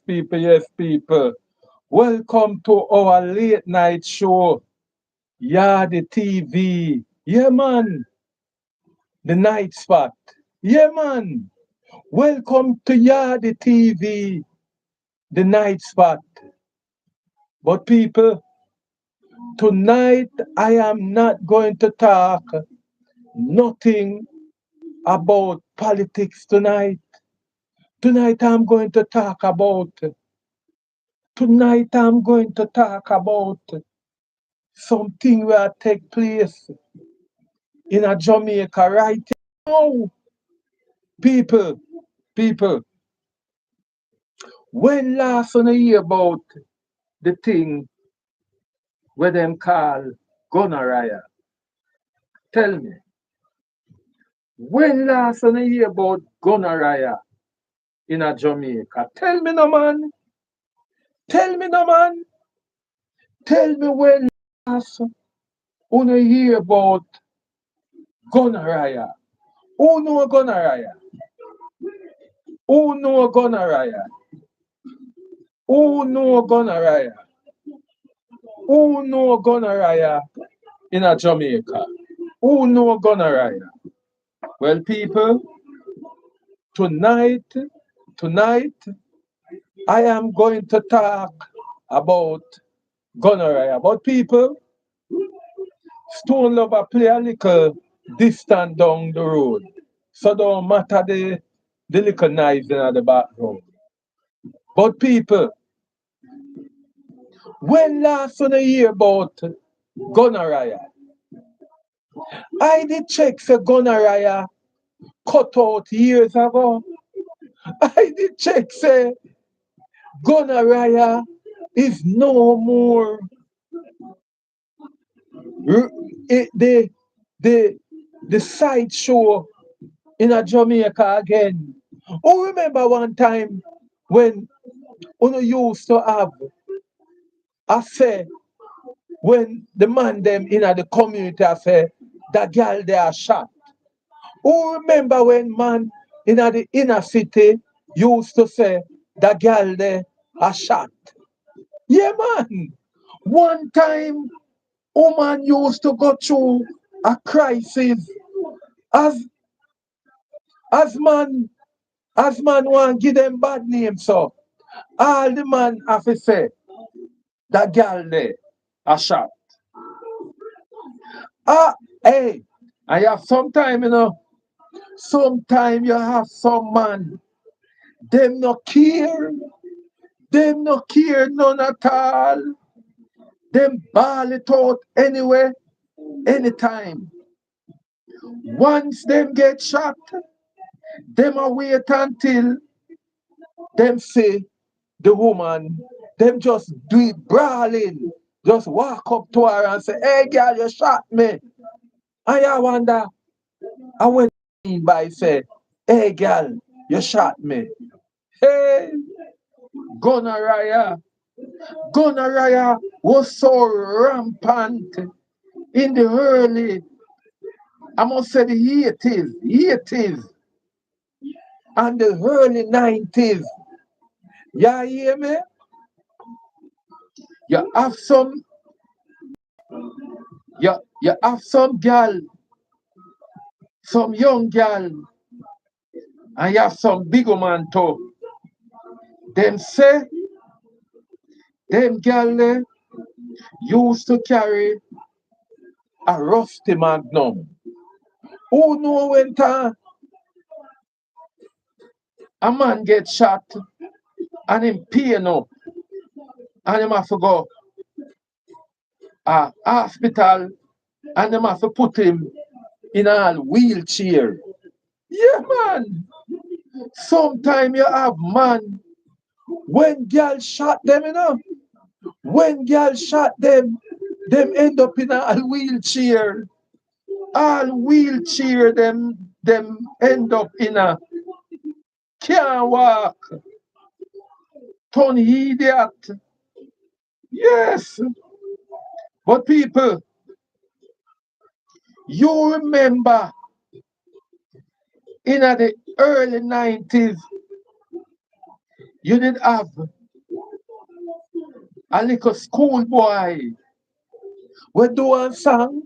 people, yes, people. Welcome to our late night show, Yardy TV. Yeah, man, the night spot. Yeah, man. Welcome to Yardy TV, the night spot. But, people, tonight I am not going to talk nothing about politics tonight. Tonight I'm going to talk about something will take place in a Jamaica right now. People, people, when last on a hear about the thing where them call gonorrhea? Tell me, when last on a hear about gonorrhea in a Jamaica? Tell me no man. Tell me no man. Tell me when last on a hear about gonorrhea. Who know gonorrhea? Who know gonorrhea? Who know gonorrhea? Who know gonorrhea in a Jamaica? Who know gonorrhea? Well, people, tonight, tonight, I am going to talk about gonorrhea. But people, Stone Lover play a little distant down the road. So don't matter the little knives in the background. But people, when last on a hear about gonorrhea, I did check for gonorrhea cut out years ago. I did check say gonorrhea is no more the the the sideshow in a Jamaica again. Oh, remember one time when you used to have a say when the man them in the community a say that girl they are shot. Who remember when man in the inner city used to say that girl there are shot? Yeah, man. One time, woman used to go through a crisis as as man want give them bad name so all the man have to say that girl there a shot. Ah, hey, I have sometime sometime you have some man them no care. Them no care none at all. Them ball it out anyway, anytime. Once them get shot, them a wait until them see the woman, them just do it brawling. Just walk up to her and say, hey girl, you shot me. I wonder, I went by say, hey girl, you shot me. Hey, gonorrhea. Gonorrhea was so rampant in the early, I must say the 80s and the early 90s. You hear me? You have some, you have some girl, some young girl, and you have some big man too. Them say, them girl used to carry a rusty magnum. Who know when a man get shot and him pain up and him have to go a hospital and them have to put him in a wheelchair. Yeah, man. Sometime you have man when girl shot them, When girl shot them end up in a wheelchair. All wheelchair them end up in a can't walk. Turn idiot. Yes. But people, you remember in the early 90s, you did have A little schoolboy. We do a song.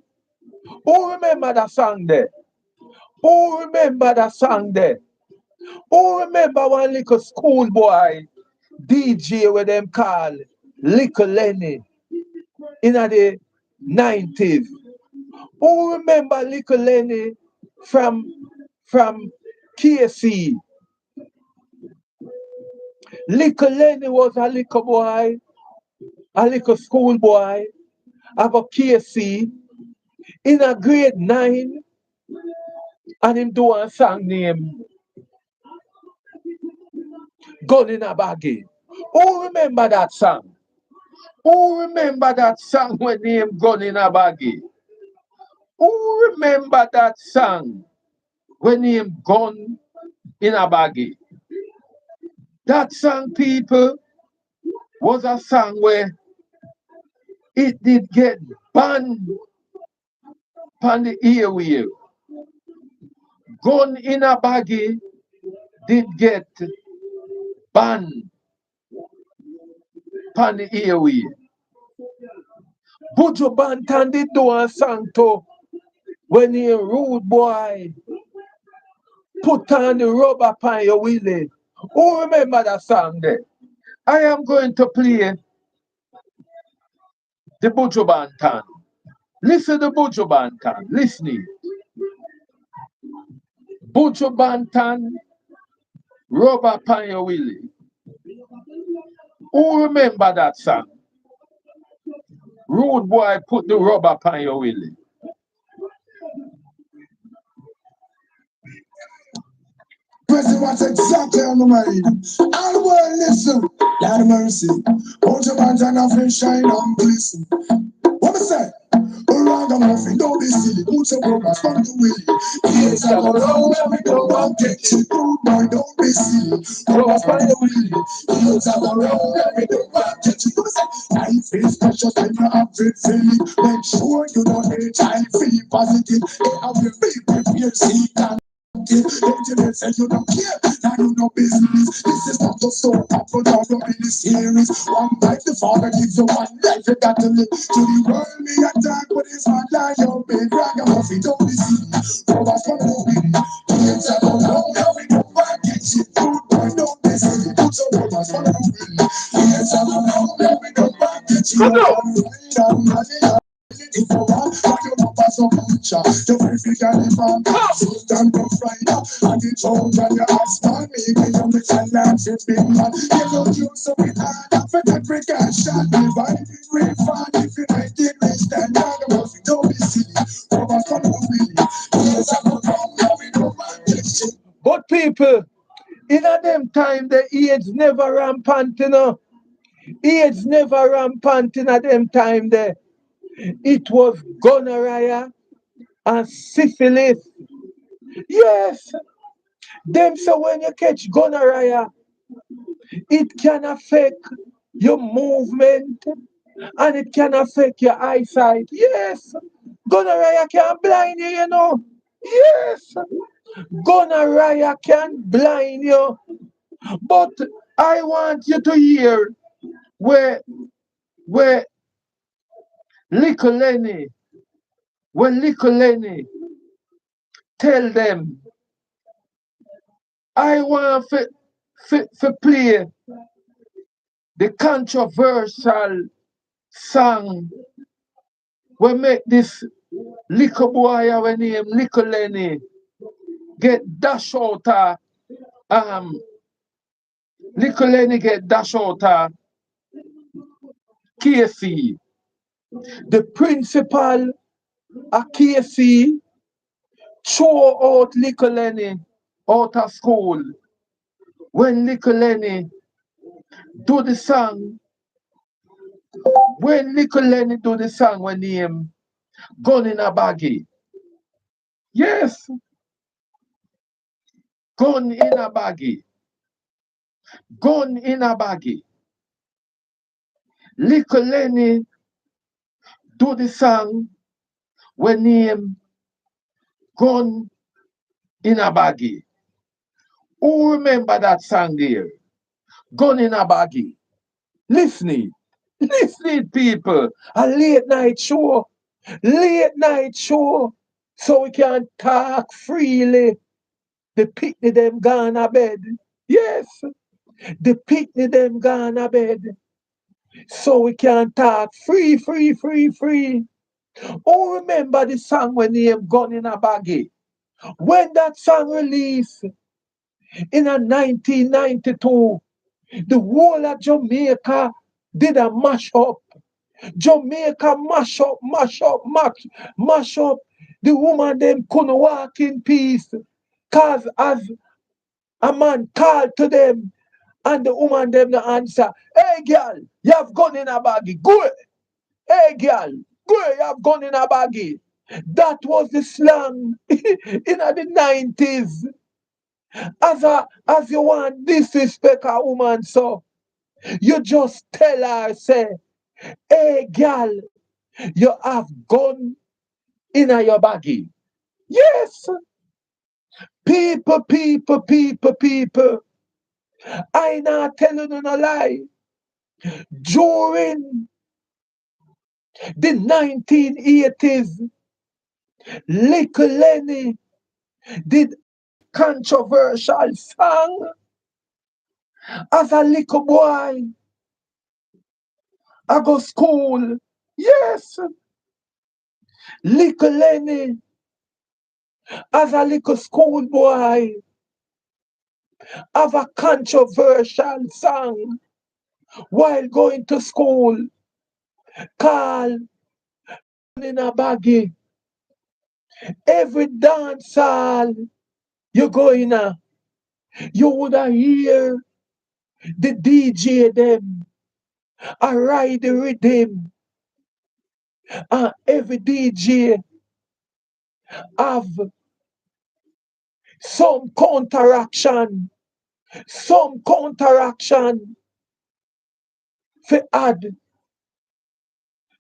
Who remember that song there? Who remember that song there? Who remember one little schoolboy DJ with them call Little Lenny in the 90s? Who remember Little Lenny from from KC? Little Lenny was a little boy, a little schoolboy about KC in a grade 9 and him do a song named Gun in a Baggy. Who remember that song? Who remember that song when name Gun in a Baggy? Who remember that song when name Gun in a Baggy? That song, people, was a song where it did get banned on the airwave. Gun in a Baggy did get banned on the airwave. Buju Banton did do a song too when he rude boy put on the rubber pan your willy. Who remember that song there? I am going to play the Buju Banton. Listen to Buju Banton. Listening. Buju Banton, rubber pan your willy. Who remember that song? Rude boy put the rubber pan your willy. President what's exactly on the mind. All the world listen. Lord of mercy. Put your hands on a fish shine and glisten. What I say? Ragamuffin, don't be silly. Put your programs from the willy. Yes, I go round and we don't want to get you. Rude boy, don't be silly. Programs from the willy. Yes, I go round and we don't want to get you. Life is precious when you have it feeling. Make sure you don't hate child feel positive. Have your people feel sick and engineer said you don't care, now you know business. This is not the soap opera or the mini series. One life the father gives you one life you got to live. To the world me attack with his man like your big ragamuffin. Don't be silly, go back from the winning. Kids are going home, now we go back get you. Food boy, don't be silly, put your robots from the winning. Kids are going home, now we go back get you. If you want, like you know, pass on culture. You feel free to live on Sultan Rough Rider. And the children, you ask for me. When you make a laugh, it's big man. You don't use so it hard. For that precaution, divide it with fun. If you make it, we stand down. Don't be silly. Over from the wheel. Yes, I'm a wrong. Now we don't want this. But people, in a them time, the AIDS never rampant, you know. AIDS never rampant in a them time there. It was gonorrhea and syphilis. Yes, them so when you catch gonorrhea, it can affect your movement and it can affect your eyesight. Yes, gonorrhea can blind you, you know. Yes, gonorrhea can blind you. But I want you to hear where where little Lenny, when little Lenny tell them, I want to play the controversial song we make this little boy our name little Lenny get dash out um little Lenny get dash out KC. The principal of KC throw out little Lenny out of school when little Lenny do the song when little Lenny do the song when name Gun in a Baggy. Yes, Gun in a Baggy. Gun in a Baggy. Little Lenny do the song when name Gun in a Baggy. Who remember that song there? Gun in a Baggy. Listening. Listen, people, a late night show. Late night show. So we can talk freely. The picnic them gone a bed. Yes, the picnic them gone a bed. So we can talk free, free, free, free. Oh, remember the song when name Gun in a Baggy? When that song released in a 1992, the whole of Jamaica did a mash up. Jamaica mash up, mash up, mash up. The woman them couldn't walk in peace. Cause as a man called to them and the woman them the answer, hey girl, you have gun in a baggy. Go. Hey girl, go, you have gun in a baggy. That was the slang in the 90s. As you want disrespect a woman, so you just tell her, say, hey girl, you have gun in your baggy. Yes, people. I not telling you no lie. During the 1980s, Little Lenny did controversial song as a little boy. I go school. Yes, Little Lenny as a little school boy have a controversial song while going to school called in a baggy. Every dance hall you go in you would hear the DJ them a ride the rhythm. And every DJ have some counteraction, some counteraction to add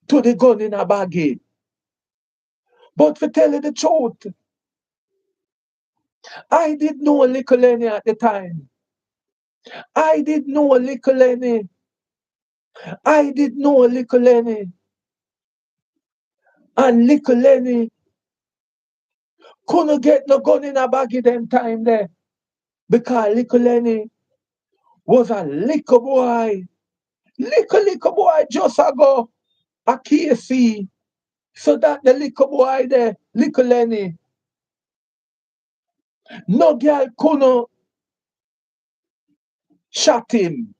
to the gun in a baggy. But to tell you the truth, I did know Little Lenny at the time. I did know Little Lenny. I did know Little Lenny. And Little Lenny couldn't get no gun in a baggy them time there. Because Little Lenny was a little boy. Little boy just a go a KC. So that the little boy there, Little Lenny, no girl couldn't shot him.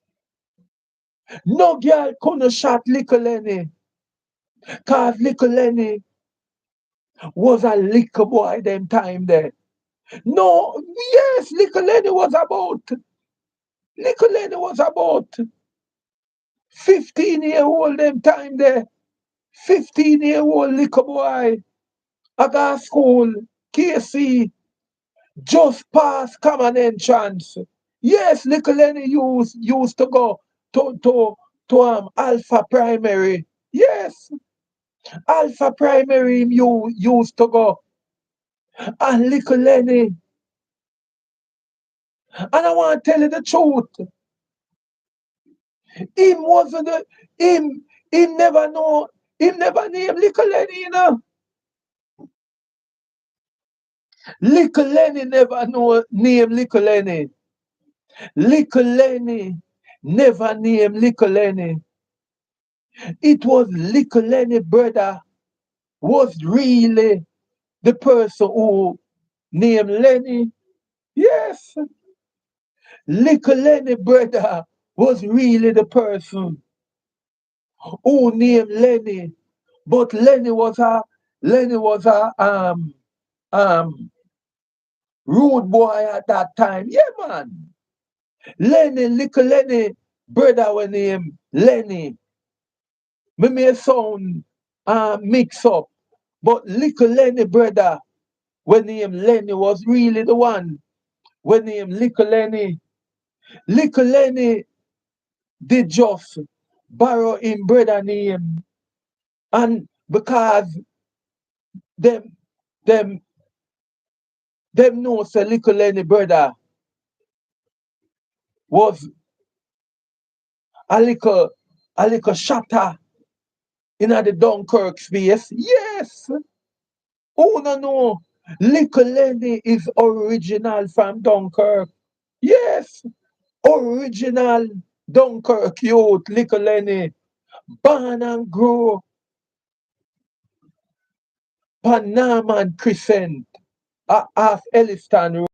No girl couldn't shot Little Lenny. Cause Little Lenny was a little boy them time there. No, yes, Little Lenny was about 15-year-old them time there. 15-year-old little boy. I got school, KC, just past common entrance. Yes, Little Lenny used to go to Alpha Primary. Yes, Alpha Primary you used to go. And Little Lenny, and I want to tell you the truth, him wasn't the, him never know, him never named Little Lenny, you know. Little Lenny never know name Little Lenny. Little Lenny never named Little Lenny. It was Little Lenny brother was really the person who named Lenny. Yes, Little Lenny brother was really the person who named Lenny. But Lenny was a um rude boy at that time. Yeah, man. Little Lenny brother was named Lenny. Me may sound mix up. But Little Lenny brother when named Lenny was really the one when named Little Lenny. Little Lenny did just borrow him brother name and because them them them know say Little Lenny brother was a little a little shatter in the Dunkirk space. Yes. Who no know? Little Lenny is original from Dunkirk. Yes. Original Dunkirk youth, Little Lenny. Born and grow Panama Crescent off Elliston Road.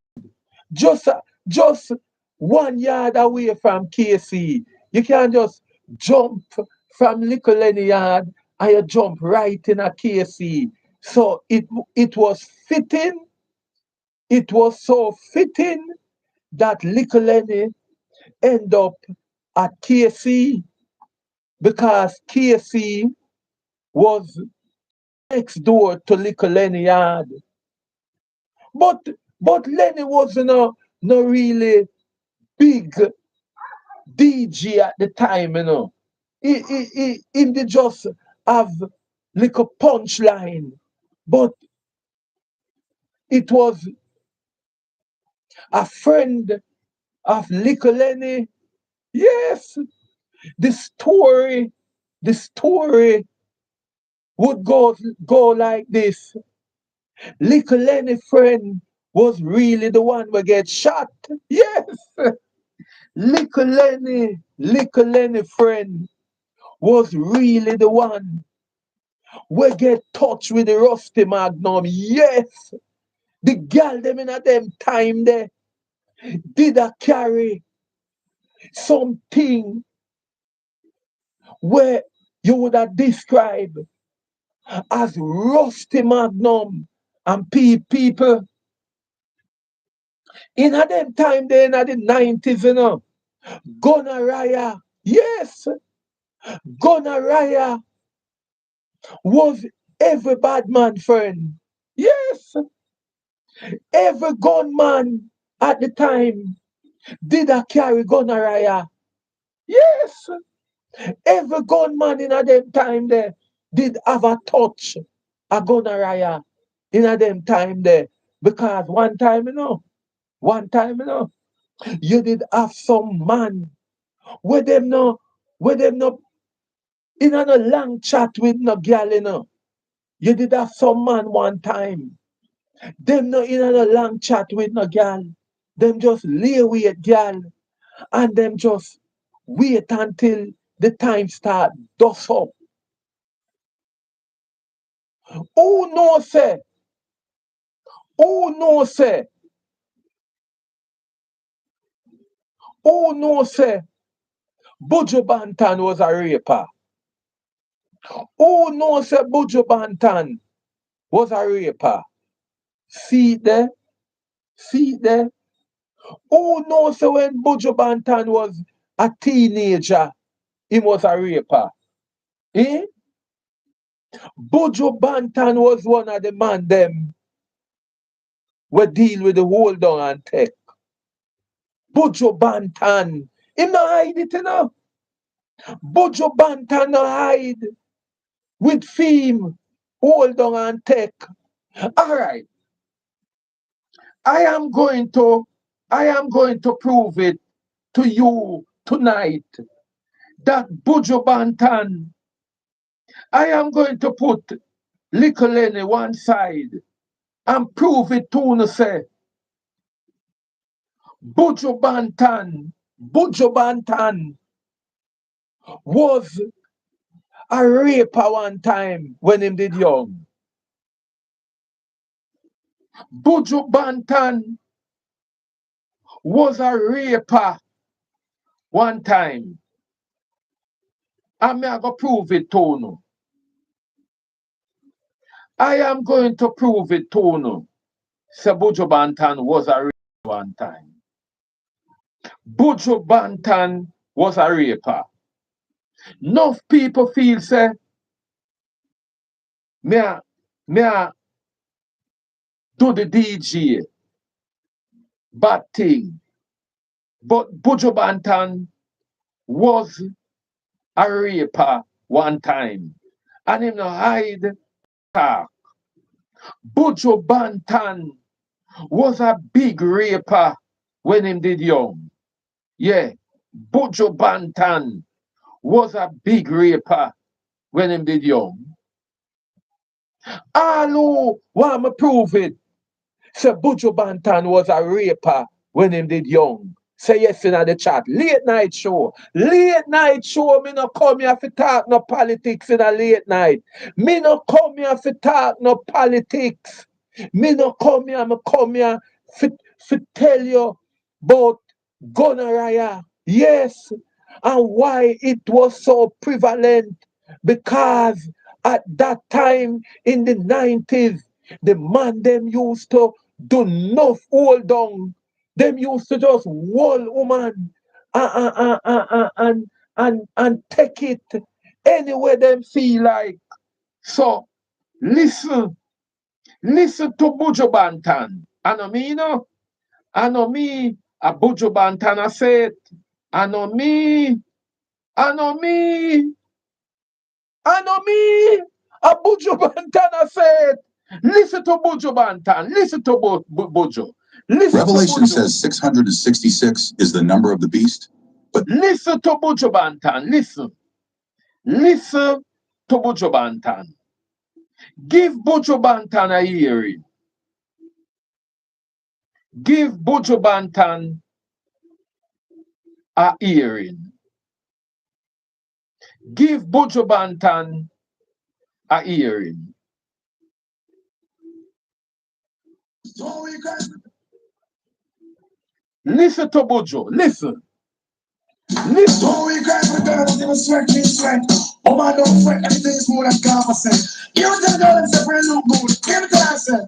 Just, just 1 yard away from KC. You can just jump from Little Lenny Yard and you jump right in a KC. So it was fitting, it was so fitting that Little Lenny end up at KC because KC was next door to Little Lenny Yard. But but Lenny wasn't no really big DJ at the time, you know. He did just have little punchline. But it was a friend of Little Lenny. Yes, the story, the story would go like this. Little Lenny friend was really the one who get shot. Yes, Little Lenny friend was really the one we get touched with the rusty magnum. Yes, the girl them in a them time there did a carry something where you would have described as rusty magnum and people in a them time there in the 90s, you know. Gonorrhea, yes, Gonorrhea was every bad man friend. Yes, every gunman at the time did a carry gonorrhea. Yes, every gunman in a them time there did have a touch a gonorrhea in a them time there. Because one time, you did have some man where them no in a no long chat with no girl, you know. You did have some man one time. Them no in a no long chat with no girl. Them just lay with girl and them just wait until the time start dust up. Who know say? Who know say? Who know say? Buju Banton was a raper. Who know say Buju Banton was a raper? See it there? See it there? Who know say when Buju Banton was a teenager, he was a raper? Eh? Buju Banton was one of the man them we deal with the hold on and take. Buju Banton. Him no hide it, you know. Buju Banton no hide with fame. Hold on and take. Alright. I am going to I am going to prove it to you tonight that Buju Banton, I am going to put Little Lenny one side and prove it to you say Buju Banton was a raper one time when him did young. Buju Banton was a raper one time. And me I go prove it to you. I am going to prove it to you. Say Buju Banton was a raper one time. Buju Banton was a raper. Enough people feel say me a, me a do the DJ bad thing. But Buju Banton was a raper one time. And him no hide talk. Buju Banton was a big raper when him did young. Yeah, Buju Banton was a big raper when him did young. All who want me prove it, say Buju Banton was a raper when him did young. Say yes in the chat. Late night show. Late night show. Me no come here for talk no politics in a late night. Me no come here for talk no politics. Me no come here. Me come here for tell you about gonorrhea. Yes. And why it was so prevalent. Because at that time in the 90s, the man them used to do enough hold down. Them used to just hold woman and take it anywhere them feel like. So listen, listen to Buju Banton. I know me, you know. I know me, a Buju Banton I said. I know me, I know me, I know me. A Buju Banton I said. Listen to Buju Banton. Listen to Buju. Listen Revelation to Buju. says 666 is the number of the beast, but Listen to Buju Banton. Listen. Listen to Buju Banton. Give Buju Banton a hearing. Give Buju Banton a hearing. Give Buju Banton a hearing. Listen to Buju. Listen. Listen. so we cry for girls, they must sweat, me sweat. Oh man, don't sweat, everything is more than conversation. You tell the girl, say, friend, look good. Give it to her, say,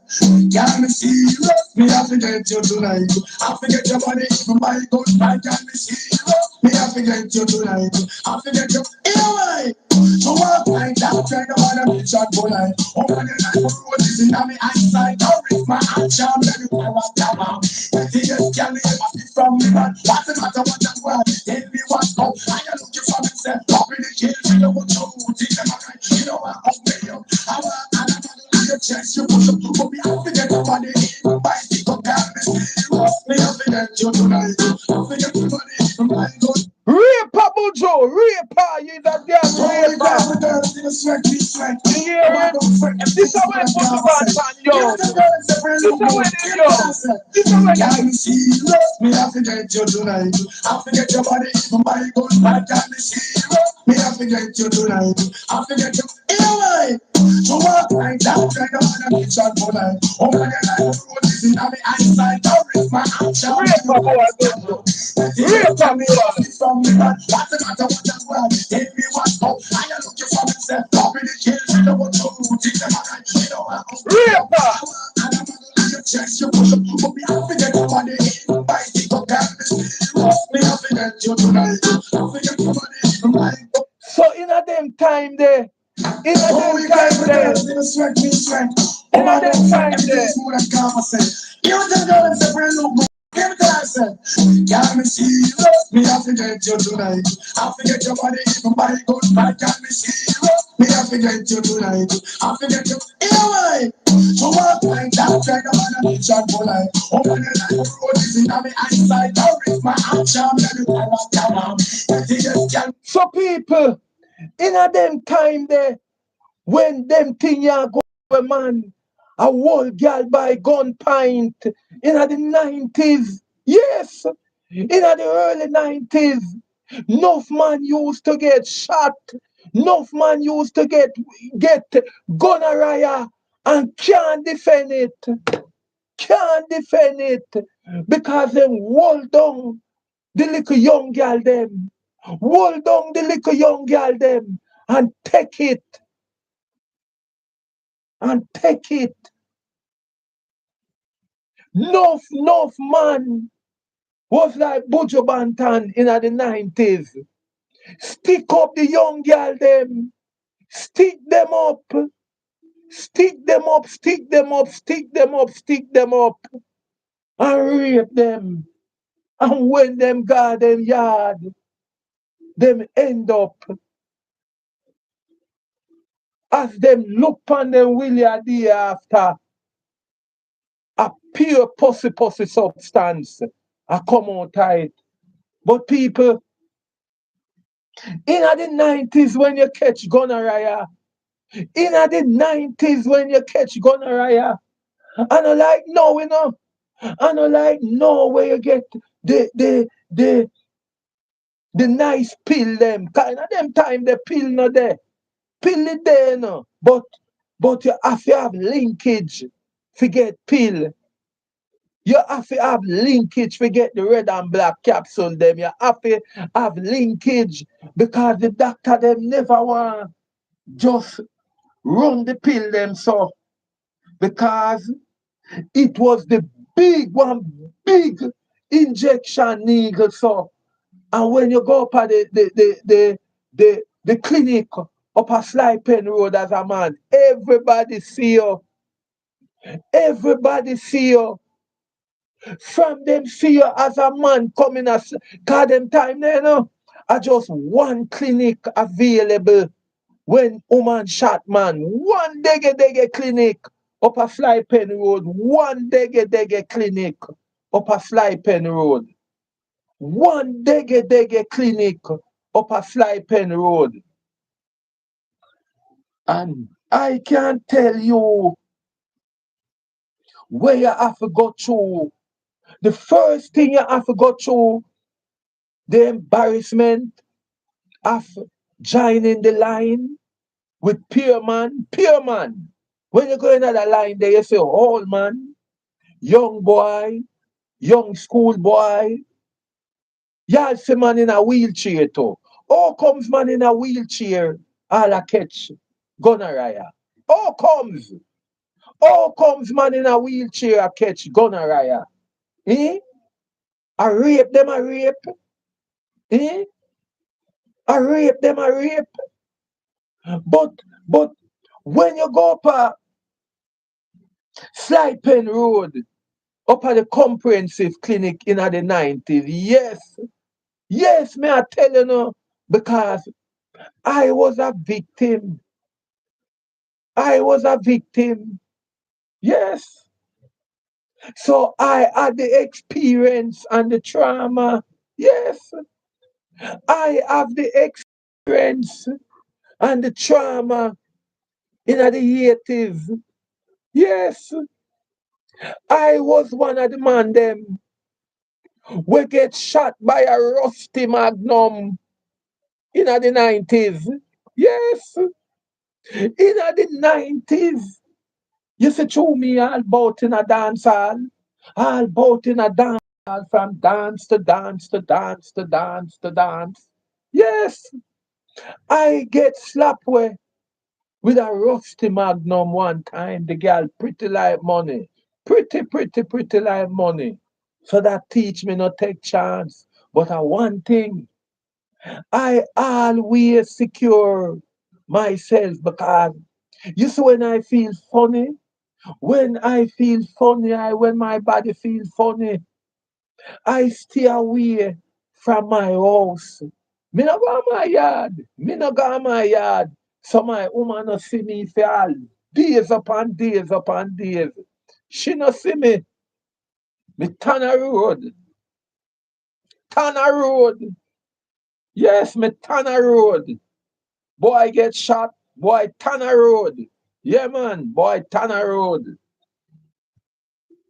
can me see you? Me, I forget you tonight. I forget your body, even my good, I can me see you. Me, I forget you tonight. I forget you. Anyway, so I find out, try to want a bitch and go like, oh man, you're like, what is in my eyesight? Don't reach my action, let me power down. The yes, can me ever be from me, man. What's the matter, what that word? Tell me what's up. I am looking for myself, up in the kill, you know what you think them right. You know what I'm saying? I want, and I'm on your chest, you push up, but we have to get the money in. By stick up, down, me have to get you tonight. I forget the money from my good. Raper Buju. Raper. You that damn raper. Yeah. This is where Buju Banton young. This is where they young. This is where can they me see you? Me have to get you tonight. I forget your body, even my good. I can me see you? Me have to get you tonight. I forget you. Anyway, so what like that? Try to want a bitch and go like, oh my God, I do this in my eyesight. Don't reach my action. raper boy Buju. Raper boy. From me, man. What's the matter? What that's why? Tell me what's up. I am looking for myself. Up in the kill, you know what you do. Think them alright. You know what I'm Raper. and I'm on your chest, you push up, but me have to get your money in. By stick up, can't me have to get you tonight. I forget your money in my So in a them time there. In a oh, them you guys time for there. girls, they sweat, me sweat. Oh, In a man, them don't sweat, time everything there. is more than conversation. You tell the girl and say, friend, look good. Give it to her, say, can me see you? Me have to get you tonight. I forget your body, even by good, but can me see you? Me have to get you tonight. I forget you. Anyway, so what like that? Try to want a bitch and go like, oh, man, you like the road is in my eyesight. Don't reach my action, let me power down. So people, in a them time there, when them thing ya go a man, a whole girl by gun pint in the 90s. Yes, in the early 90s. Enough man used to get shot. Enough man used to get gonorrhea and can't defend it. Can't defend it because them hold down the little young girl them. Hold down the little young girl them and take it and take it. Enough man was like Buju Banton in the 90s. Stick up the young girl them. Stick them up. Stick them up, stick them up, stick them up, stick them up. And rape them. And when them garden yard, them end up as them look on them Willie a day after a pure pussy substance a come out tight. But people, In the 90s when you catch gonorrhea. In the 90s when you catch gonorrhea. I don't like no, I don't like no where you get the the nice pill them. Kind of them time the pill not there. Pill it there no. But you have to have linkage to get pill. You have to have linkage to get the red and black capsule them. You have to have linkage because the doctor them never want just run the pill them so because it was the big injection needle so. And when you go up at the clinic up a Sly Pen Road as a man, everybody see you. Everybody see you. From them see you as a man coming as cause them time there, no. I just one clinic available when woman shot man. One dege clinic up a Sly Pen Road. One dege clinic up a Sly Pen Road. One dege clinic up a Sly Pen Road. And I can tell you where you have to go through. The first thing you have to go through, the embarrassment of joining the line with peer man. Peer man. When you go in the line there, you say, old man, young boy, young school boy. You see man in a wheelchair too. How comes man in a wheelchair all a catch gonorrhea? How comes? How comes man in a wheelchair a catch gonorrhea? Eh? A rape them a rape? Eh? A rape them a rape? But when you go up a Sly Pen Road, up at the comprehensive clinic in the 90s, yes, me I tell you no, because I was a victim. I was a victim. Yes. So I had the experience and the trauma. Yes. I have the experience and the trauma in the 80s. Yes. I was one of the man them we get shot by a rusty magnum in the 90s. Yes. In the 90s. You see, through me all about in a dance hall. All about in a dance hall from dance to dance to dance to dance to dance. Yes. I get slapped with a rusty magnum one time. The girl pretty like money. Pretty like money. So that teach me not take chance. But one thing, I always secure myself because you see when I feel funny, when my body feels funny, I stay away from my house. Me no go my yard. Me no go my yard. So my woman no see me for all days upon days upon days. She no see me. Me turn a road. Turn a road. Yes, me turn a road. Boy get shot. Boy turn a road. Yeah man, boy turn a road.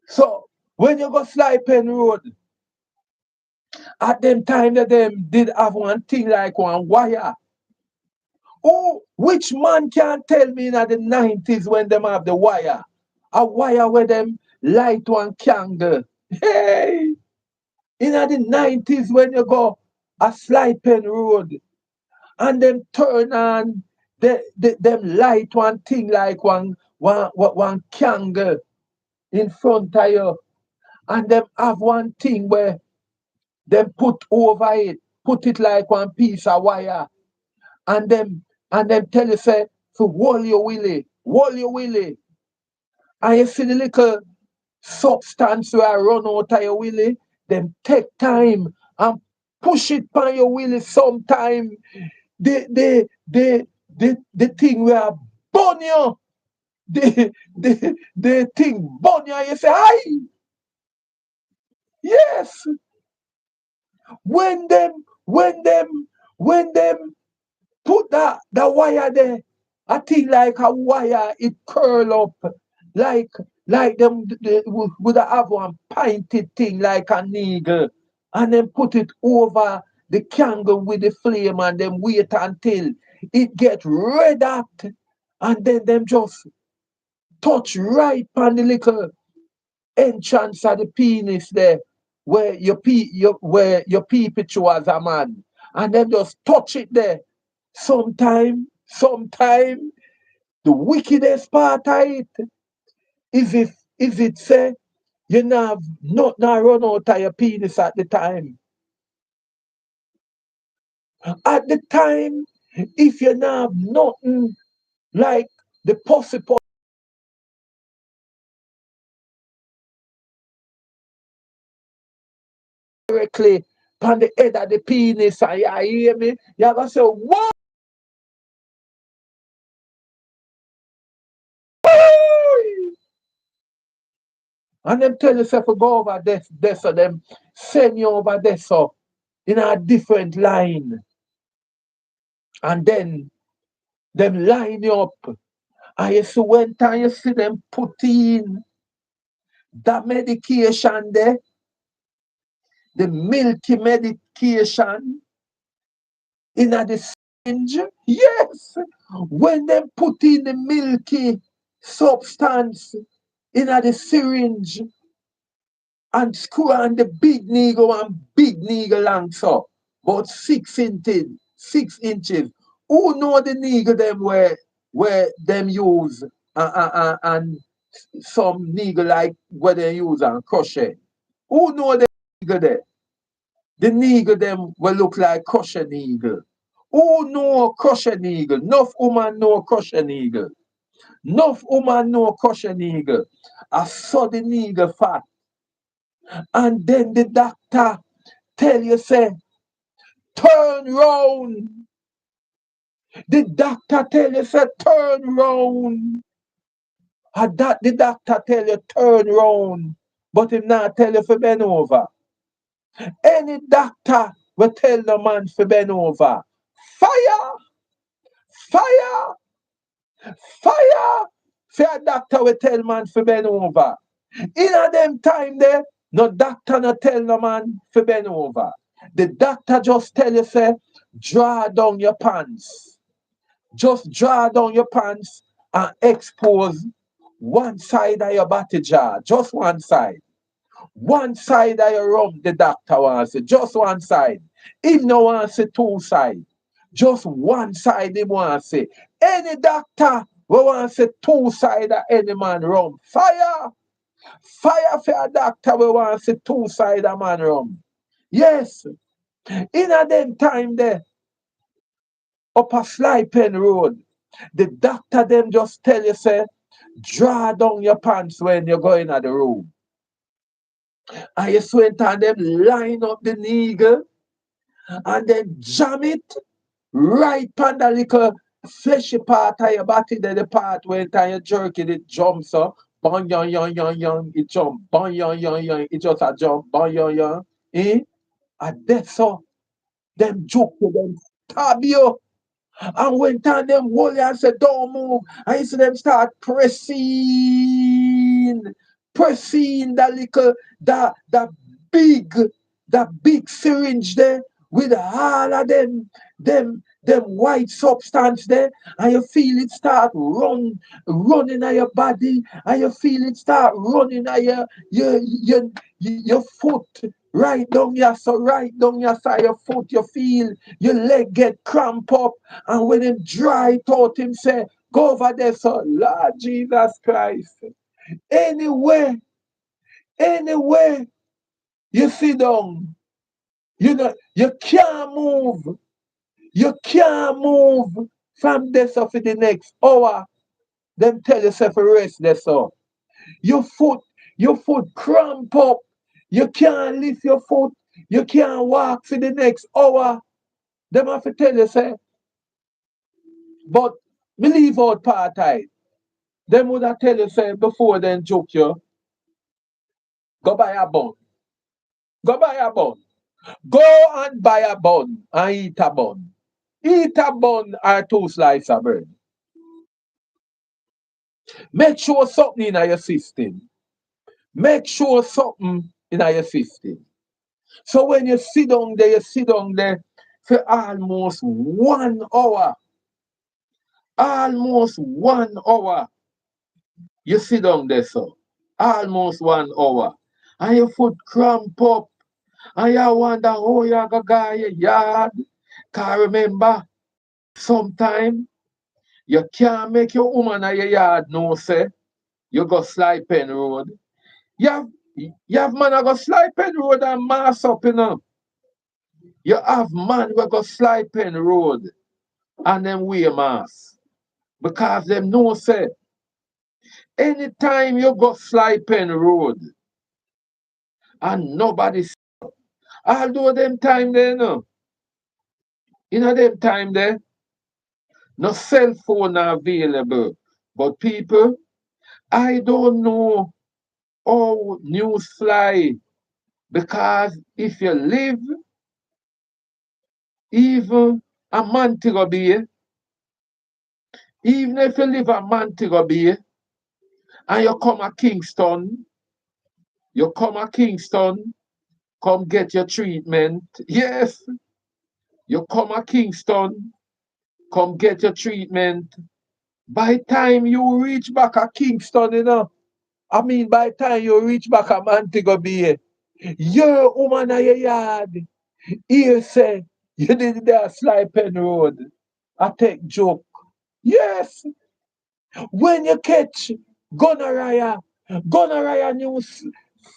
So when you go Sly Pen Road, at them time that them did have one thing like one wire. Oh, which man can tell me in the 90s when them have the wire? A wire where them light one candle. Hey! In the 90s when you go a Sly Pen Road and them turn on them light one thing like one candle in front of you and them have one thing where them put over it, put it like one piece of wire and them tell you say to hold your willy. And you see the little substance where I run out of your willy, them take time and push it by your willy sometime. The thing where burn you, the thing burn you, and you say, hi, yes. When them When them put the wire there, I think like a wire, it curl up like them they would have one pointed thing like a needle, and then put it over the candle with the flame, and then wait until it get red hot, and then them just touch right on the little entrance of the penis there, where where your pee picture as a man, and then just touch it there. Sometime, the wickedest part of it is it say you have not now run out of your penis at the time. At the time, if you have nothing like the possible directly on the head of the penis, and you hear me, you gonna say, "Whoa!" And them tell yourself to go over this, so them send you over there so in a different line. And then them line you up. And you see when time you see them put in that medication there, the milky medication in a the syringe. Yes. When them put in the milky substance in a the syringe, and screw on the big needle and big needle long so about 6 inches, 6 inches. Who know the needle them where them use and some needle like where they use and crochet? Who know the needle there? The needle them will look like crochet needle. Who know crochet needle? Enough woman know crochet needle. Enough woman know crochet needle. I saw the needle fat. And then the doctor tell you, say, turn round. The doctor tell you, say, turn round. And that the doctor tell you, turn round. But him not tell you to bend over. Any doctor will tell the man to bend over. Fire! Fire! Fire! Say a doctor will tell man to bend over. In a them time there, no doctor no tell no man to bend over. The doctor just tell you, say, draw down your pants. Just draw down your pants and expose one side of your body jar. Just one side. One side of your rump, the doctor wants it. Just one side. Him no wants it two side. Just one side him wants it. Any doctor will want it two side of any man rump. Fire! Fire for a doctor we want to see two side of man rum. Yes, in a them time there, up a Sly Pen Road, the doctor them just tell you, say, draw down your pants when you go in at the room. And you sweat and them line up the needle and then jam it right on the little fleshy part of your body, the part where time you jerk it, it jumps up. Bon yon yon yon yon, it jump. Bon yon yon yon, it just a jump. Bon yon yon. Eh? And that's so them joke to them stab you. And when time them hold you and say, don't move, and you see them start pressing that little, that big, that big syringe there with all of them white substance there, and you feel it start running at your body, and you feel it start running at your foot, right down your so right down your side your foot, you feel your leg get cramp up, and when him dry it out, him say, go over there, so Lord Jesus Christ. Anyway, anyway, you sit down, you know, you can't move. You can't move from this up to the next hour. Them tell yourself to rest there, so. Your foot, your foot cramp up. You can't lift your foot. You can't walk for the next hour. Them have to tell you, say, but believe out part time. Them would have tell you, say, before then joke you, go buy a bun. Go buy a bun. Go and buy a bun and eat a bun. Eat a bun or two slices of bread. Make sure something in your system. Make sure something in your system. So when you sit down there for almost 1 hour. Almost 1 hour. You sit down there, so. Almost 1 hour. And your foot cramp up. And you wonder how you go go your yard. Cause remember, sometime you can't make your woman at your yard no say. You go slide pen road. You have you have man that go slide pen road and mass up, you know. You have man who go slide pen road and them wear mass. Because them know say anytime you go slide pen road and nobody although them time there no. You know them time there, no cell phone are available. But people, I don't know how news fly because if you live even a Montego Bay, even if you live a Montego Bay and you come a Kingston, you come a Kingston, come get your treatment. Yes, you come a Kingston, come get your treatment. By time you reach back a Kingston, you know, I mean by time you reach back a Montego Bay, your woman at your yard, here say, you did there slide pen road. I take joke. Yes, when you catch gonorrhea, gonorrhea news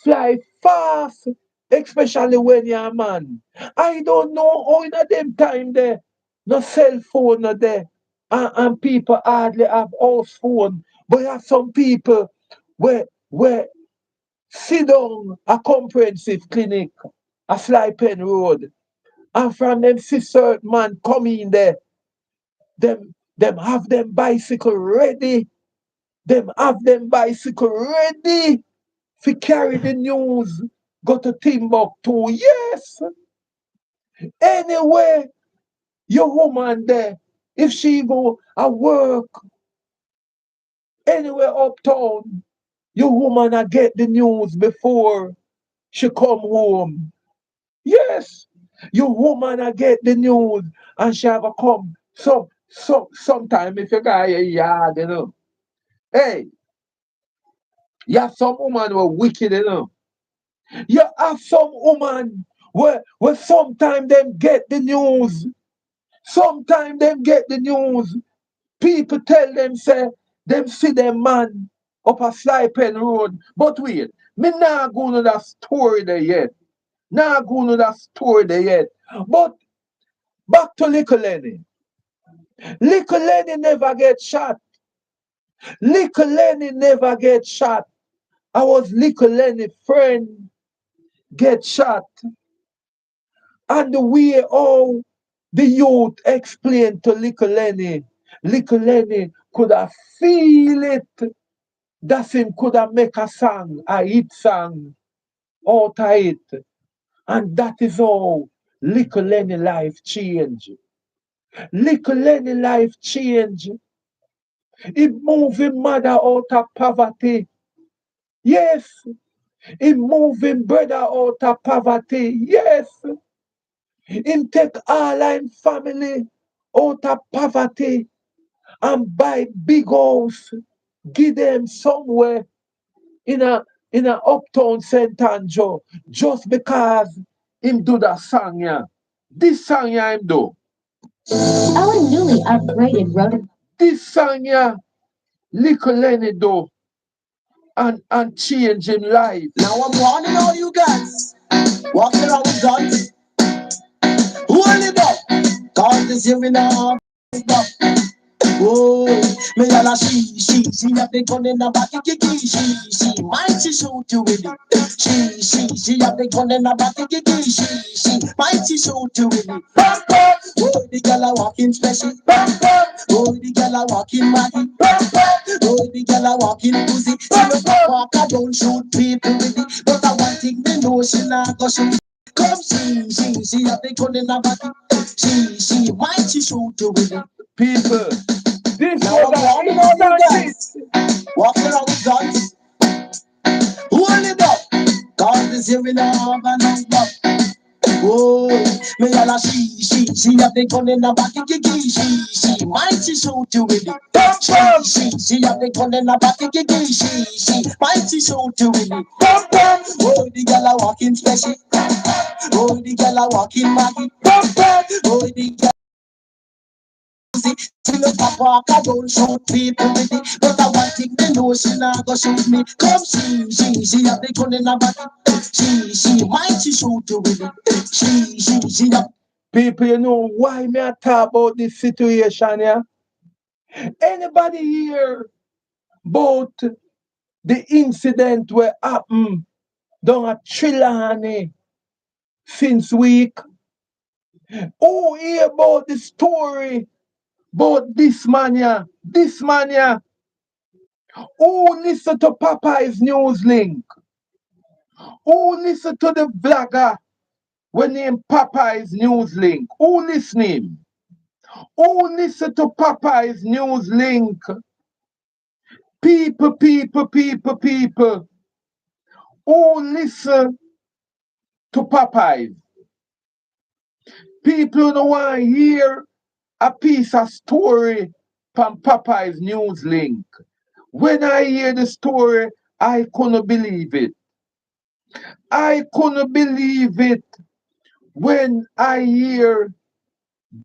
fly fast, especially when you're a man. I don't know how in a them time there, no cell phone no there, and people hardly have house phone. But you have some people where sit down a comprehensive clinic, a fly pen road, and from them see certain man come in there, them have them bicycle ready. Them have them bicycle ready to carry the news. Go to Timbuktu. Yes. Anyway, your woman there, if she go at work anywhere uptown, your woman a get the news before she come home. Yes. Your woman a get the news and she have a come. Sometime if you got a yard, you know. Hey, you have some woman who are wicked, you know. You have some woman where sometimes them get the news. Sometimes them get the news. People tell them say them see them man up a Sly Pen Road. But wait, me not go to that story there yet. Not go to that story there yet. But back to Little Lenny. Little Lenny never get shot. Little Lenny never get shot. I was Little Lenny friend get shot. And the way how the youth explained to Little Lenny could have feel it. That him could have make a song, a hit song out of it. And that is how Little Lenny life change. Little Lenny life change. He move him mother out of poverty. Yes. He move him brother out of poverty. Yes. Him take all him family out of poverty and buy big house, give them somewhere in a uptown St. Andrew just because him do that song yeah. This song yeah him do. Our newly upgraded road. This song yeah, Little Lenny do and change him life. Now I'm warning all you guys walking around with guns. Hold it up, cause this here we now. Oh, me and a she have the gun in the back, she, might she shoot you with it. She have the gun in the back, she, might she shoot you with it. Oh, the girl a walking special. Oh, the girl a walking maggie. Oh, the girl a walking pussy. She no walk, I don't shoot people with it. But I want thing me know she not go shoot. Come she have the gun in her body. She might she shoot you with it. People, this Now was I'm an walking around with instant guns. Walking around with guns. Hold it up. Cause this here we don't have a number. Oh, me and a she have the gun in her body, she might she shoot you with it. She have the gun in her body, she might she shoot you with it. Oh, the girl a walking special. Oh, the girl a walking Maggie. Oh, the girl she no pop walk, I don't shoot people with it. But I want thing they know she not go shoot me. Come she have the gun in her body. She might she shoot you with it. She have. people, you know why me I talk about this situation here? Anybody here about the incident where happened down at Trelawney since week? Who hear about the story about this man here? This man here. Who listen to Popeye's news link? Who listen to the vlogger when named Popeye's news link? Who listening? Who listen to Popeye's news link? People. Who listen to Popeyes? People don't want to hear a piece of story from Popeyes news link. When I hear the story, I couldn't believe it. I couldn't believe it when I hear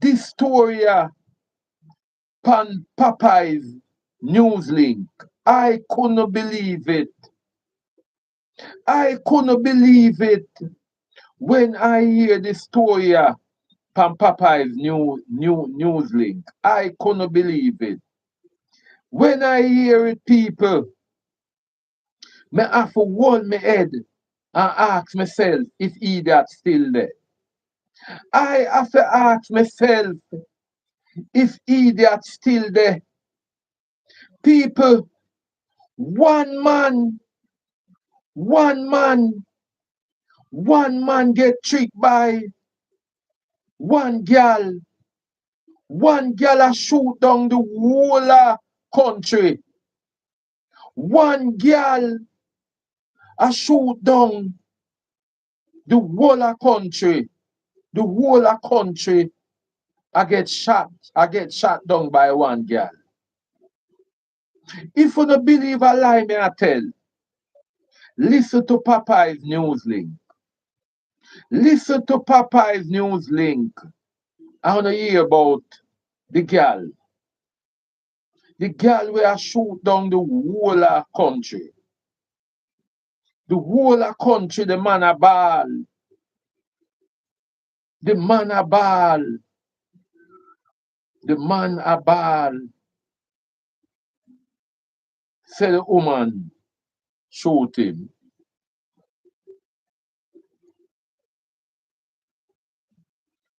this story from Popeyes news link. I couldn't believe it. I couldn't believe it when I hear the story from Popeye's news link. I couldn't believe it. When I hear it, people, me have to hold my head and ask myself if idiot still there. I have to ask myself if idiot still there. People, one man, one man, one man get tricked by one girl. One girl a shoot down the whole country. One girl a shoot down the whole country. The whole country I get shot. I get shot down by one girl. If you don't believe a lie, me I tell. Listen to Popeye's news link. Listen to Popeye's news link. I want to hear about the girl. The girl where I shoot down the whole country. The whole country, the man a ball. The man a ball. The man a ball. Say the woman shoot him.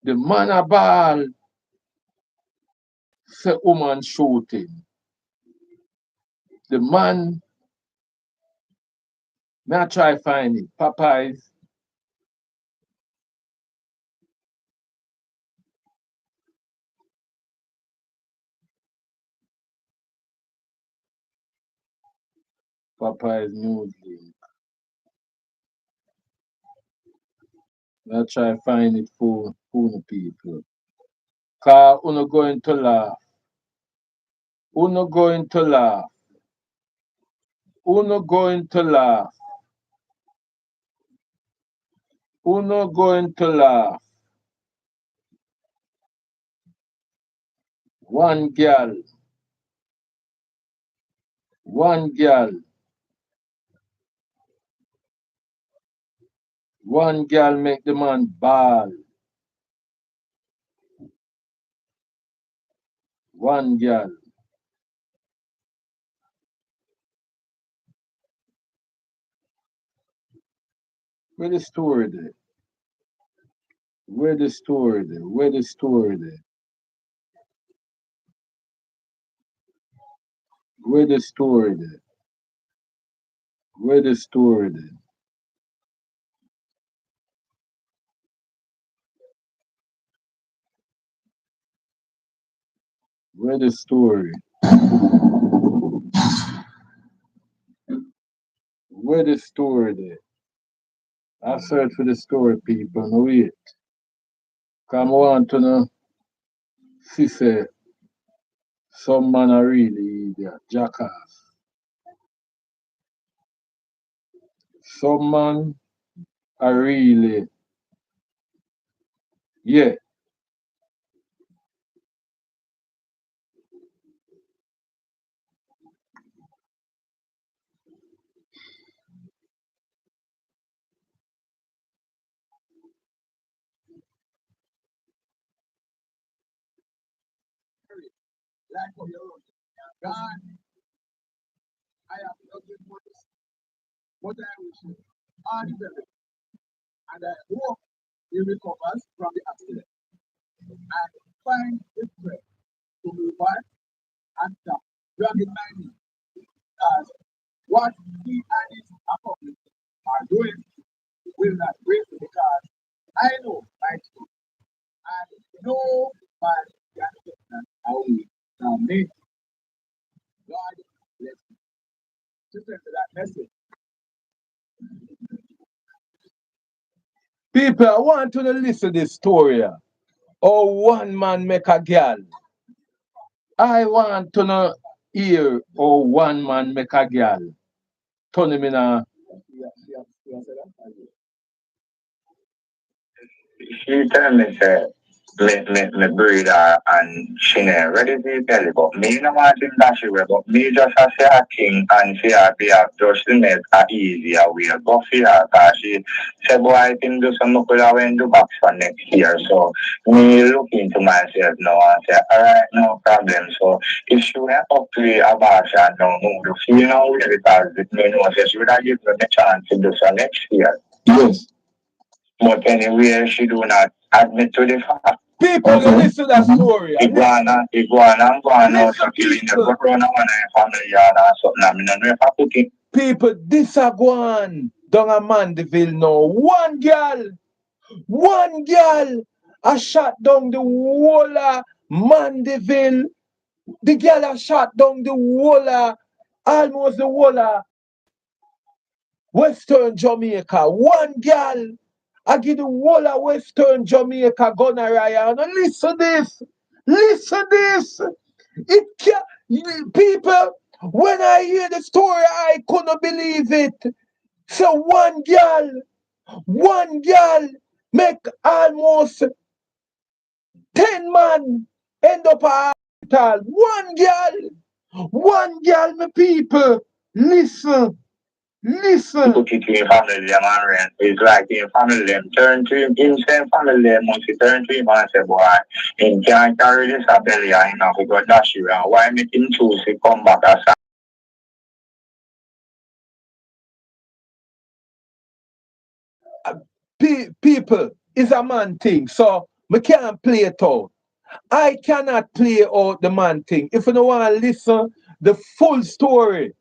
The man a ball. Say woman shoot him. The man, may I try find it. Popeyes. Popeyes news link. May I try find it for the people. Cause uno going to laugh. Uno going to laugh. Uno going to laugh. Uno going to laugh. One girl. One girl. One girl make the man ball. One girl. Where the story there? Where the story there? Where the story there? Where the story there? Where the story there? Where the story? Where the story there? I search for the story, people. No wait. Come on to know. See, say, some man are really idiot, jackass. Some man are really, yeah. People, I want to listen to this story. How one man make a girl. I want to know hear how one man make a girl. Turn him in a She tell me say me breed her and she never ready to tell you, but me no want him that she way, but me just a say a king and she a be a just to make a easier way go for her cause she say boy I think do some could have went to back for next year. So me look into myself now and say, alright, no problem. So if she went up to the abortion now move to feel now because it me know say she would have given me a chance to do so next year. yes. But anyway, she do not admit to the fact. People, okay. Listen to that story. Iguana, so Listen, killing the people. corona one family yard or something. I mean, I know if I put it. People, this a go on down a Mandeville now. One girl, I shot down the whole of Mandeville. The girl I shot down the whole of, almost the whole of Western Jamaica. One girl, I give the whole of Western Jamaica gonorrhea. Now listen this. It can, people, when I hear the story, I couldn't believe it. So one girl make almost 10 man end up a hospital. One girl, my people. Listen. Put it in family them and rent. It's like in family them turn to him, in same family them must turn to him and say, boy, he can't carry this a belly and he have to go dash you. And why make him choose to come back as People is a man thing, so we can't play it out. I cannot play out the man thing. If you don't want to listen the full story,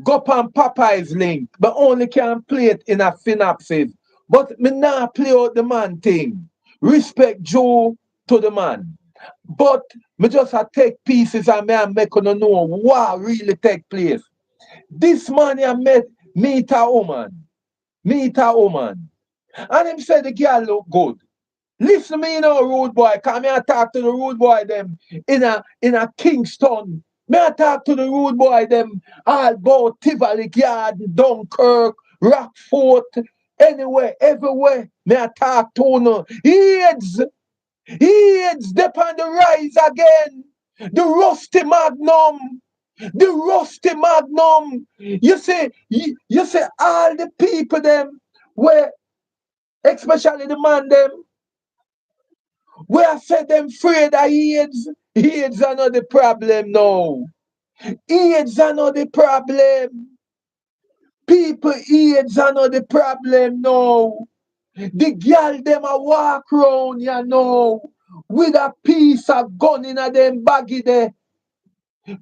go up on Popeye's link, but only can play it in a synopsis. But me not play out the man thing. Respect Joe to the man. But me just a take pieces and me a make you know what really take place. This man I met meet a woman. Meet a woman. And him said the girl look good. Listen me, rude boy. Come here talk to the rude boy them in a Kingston. Me I talk to the rude boy them all about Tivoli Garden, Dunkirk, Rockfort, anywhere, everywhere. Me I talk to no. AIDS, dep on the rise again. The rusty magnum. The rusty magnum. You see all the people them where especially the man them where I said them afraid of AIDS. AIDS are not the problem now. AIDS are not the problem. People AIDS are not the problem now. The girl them a walk round, with a piece of gun in a them baggy there.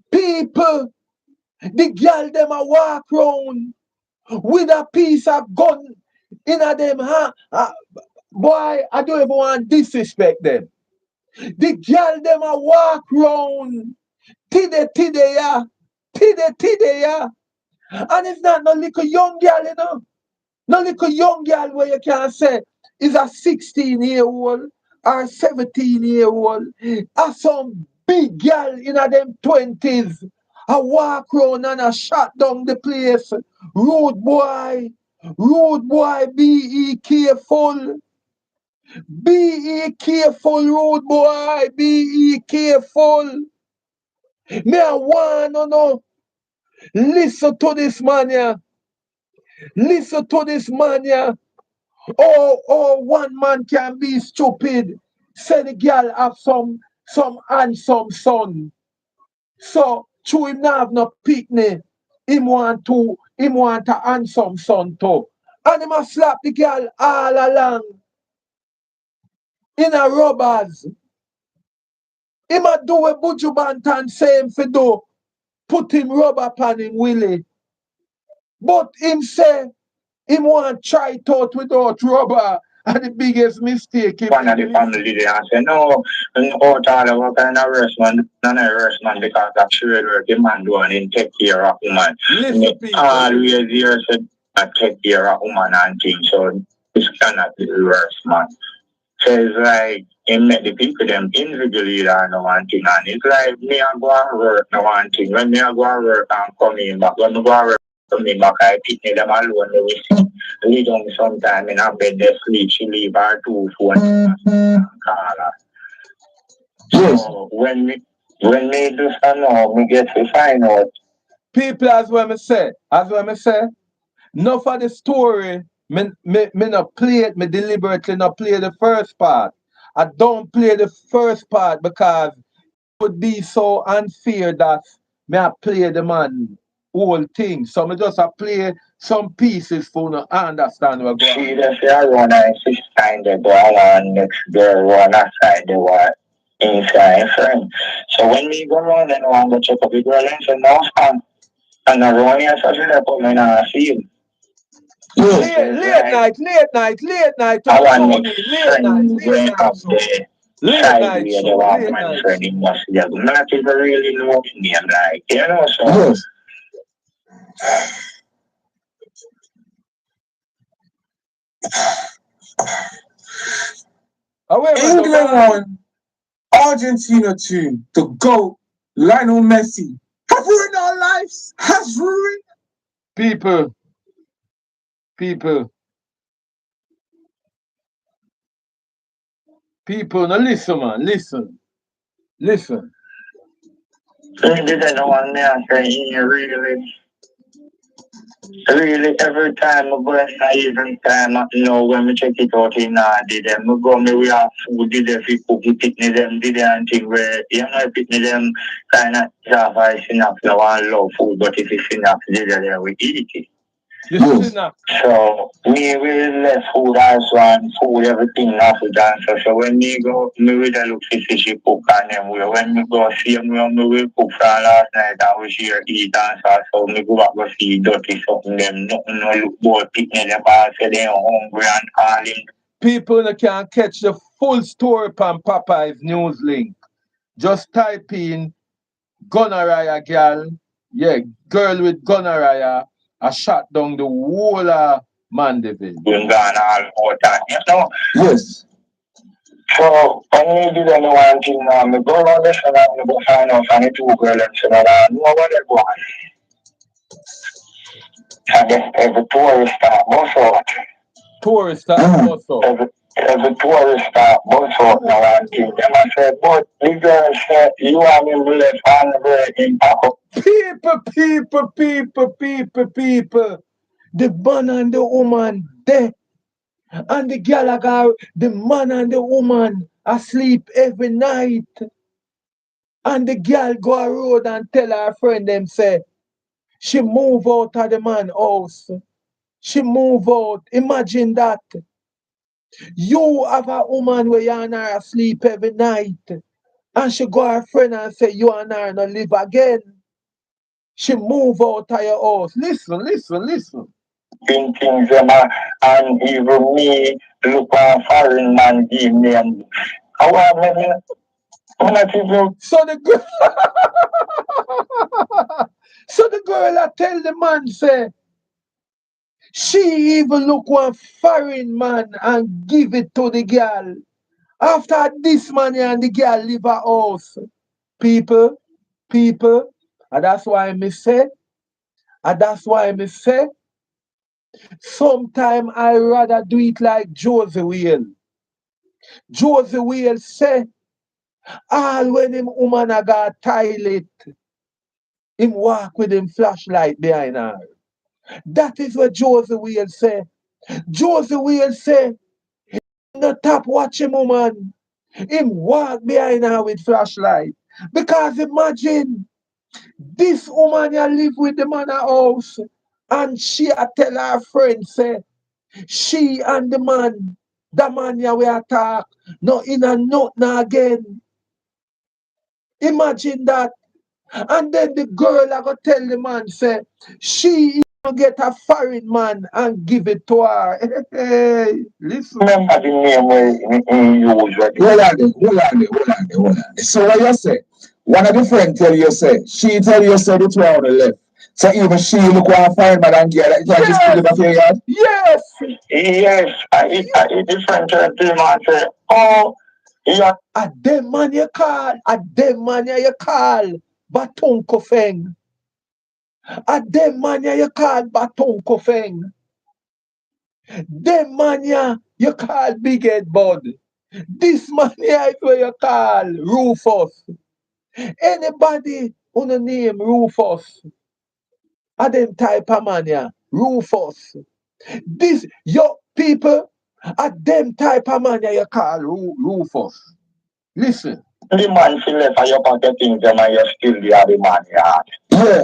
People, the girl them a walk round with a piece of gun in a them, boy, I don't even want to disrespect them. The girl them a walk round. Tide ya. Tide ya. And it's not no little young girl, you know. No little young girl where you can say is a 16-year-old or 17-year-old. Or some big girl in a them 20s. I walk round and I shut down the place. Rude boy, be careful. Be careful, rude boy. Be careful. Me I want to know. Listen to this man here. Listen to this man here. Oh, one man can be stupid. Say the girl have some handsome son. So through him not have no picnic. Him want a handsome son too. And him a slap the girl all along in a rubbers. Him a do a Buju Banton say him for do. Put him rubber upon him willy. But him say him want try it out without rubber. And the biggest mistake him One of the family there and say, no, out all what kind of rest man, none of rest man because that trade work the man do and him take care of woman. Listen, people. Always here said I take care of woman and things, so this cannot be the worst man. So it's like him make the people them individually and no one thing and it's like me I go and work no one thing. When me I go and work and come in back, when me go and work come in back I pick them alone they will lay down sometime in a bed they sleep, she leave her 2 phone call her. So when me do know me get to find out. People as well me say, no for the story, me not play it, me deliberately not play the first part. I don't play the first part because it would be so unfair that me I play the man whole thing. So me just I play some pieces for you to understand what going on. See, that's the other one I insist on the go on next girl one outside the one inside friend. So when we go around and want to check up the girl and say no son. And around here so she let come in and see him. Late night. I want to friend going up there. Late night show. They want my friend in must be a not even really know his name like you know so. England won, Argentina 2, the GOAT, Lionel Messi, have ruined our lives, has ruined. People, now listen man, listen. He didn't know one man saying really every time I go and even time when we check it out in did them we go me we have food did if we cook we picnic them did and thing where you know picnic them kinda have I enough no one love food but if it's enough did there we eat it. So me will left food also and food everything off the dancer. So when me go me will look see she cook and then when me go see me will cook for last night and we share eat and so me go back go see dirty something them nothing no look both picnic them all say they hungry and calling. People that can catch the full story on Popeye's news link. Just type in gonorrhea girl, girl with gonorrhea, I shot down the whole of Mandeville. Gone all time, you know? Yes. So when we did any one thing now, me go around this and I go find out from the 2 girls and say, no what they go on. And then every tourist start bus out. Every tourist start bus out now and thing. Them I say, but the girl said, you and me will left on the way in Paco. People. The man and the woman there. And the girl, the man and the woman asleep every night. And the girl go a road and tell her friend them say, she move out of the man house. She move out. Imagine that. You have a woman where you and her asleep every night. And she go her friend and say, you and her no live again. She move out of your house. Listen. Things and even me look on foreign man give me and how I mean So the girl, so the girl I tell the man say she even look one foreign man and give it to the girl. After this man and the girl leave her house. People, people, and that's why me say, and that's why me say, sometime I rather do it like Josie Whale. Josie Whale say, all when him woman a got toilet, him walk with him flashlight behind her. That is what Josie Whale say. Josie Whale say, no top watch him woman. Him walk behind her with flashlight. Because imagine, this woman ya live with the man a house and she a tell her friend say she and the man ya we attack, no in a nothing again. Imagine that. And then the girl I go tell the man say she even get a foreign man and give it to her. Hey, listen. Remember the name where he use right? Hold on. So what you say? One of the friends tell you say, she tell you say the two on the left. So even she look one fine man and get it, just put it off your yard. Yes. Yes, I different to him and say, oh, yeah. A dem man you call, a dem man you call Baton Kofeng. A dem man you call Baton Kofeng. Dem man you call Big Head Bud. This man here is what you call Rufus. Anybody who the name Rufus, a them type of man here, Rufus. This your people, a them type of man here you call Rufus. Listen. The man feel left for your pocket things and you still the man yard. Yeah.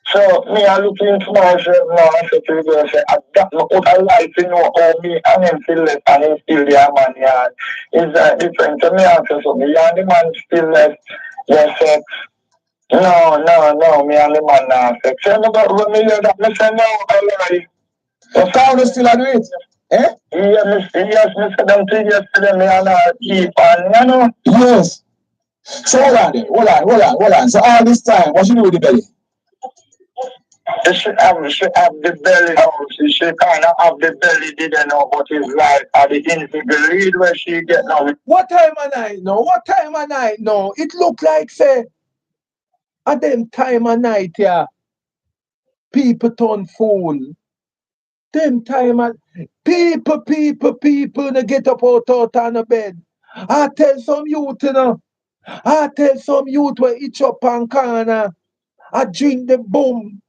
So me I look into myself now and say to the girl, say, I got my own life to know how me and him feel left and him still the man yard. Is that different? So me answer so me and the man still left. Yes, say, no, me and the man now sex. So no, but when me hear that, me say no, I lie. The town is still do it. Eh? Yes, me say them things yesterday, me and I keep on, you know. Yes. So hold on. So all this time, what you do with the belly? She have the belly now. She kind of have the belly, didn't know what is like. At the invisible lead where she get now. What time of night now? What time of night now? It look like say at them time of night yeah, people turn fool. Them time of people they get up out on the bed. I tell some youth, you know. I tell some youth where each up on corner. I drink the boom.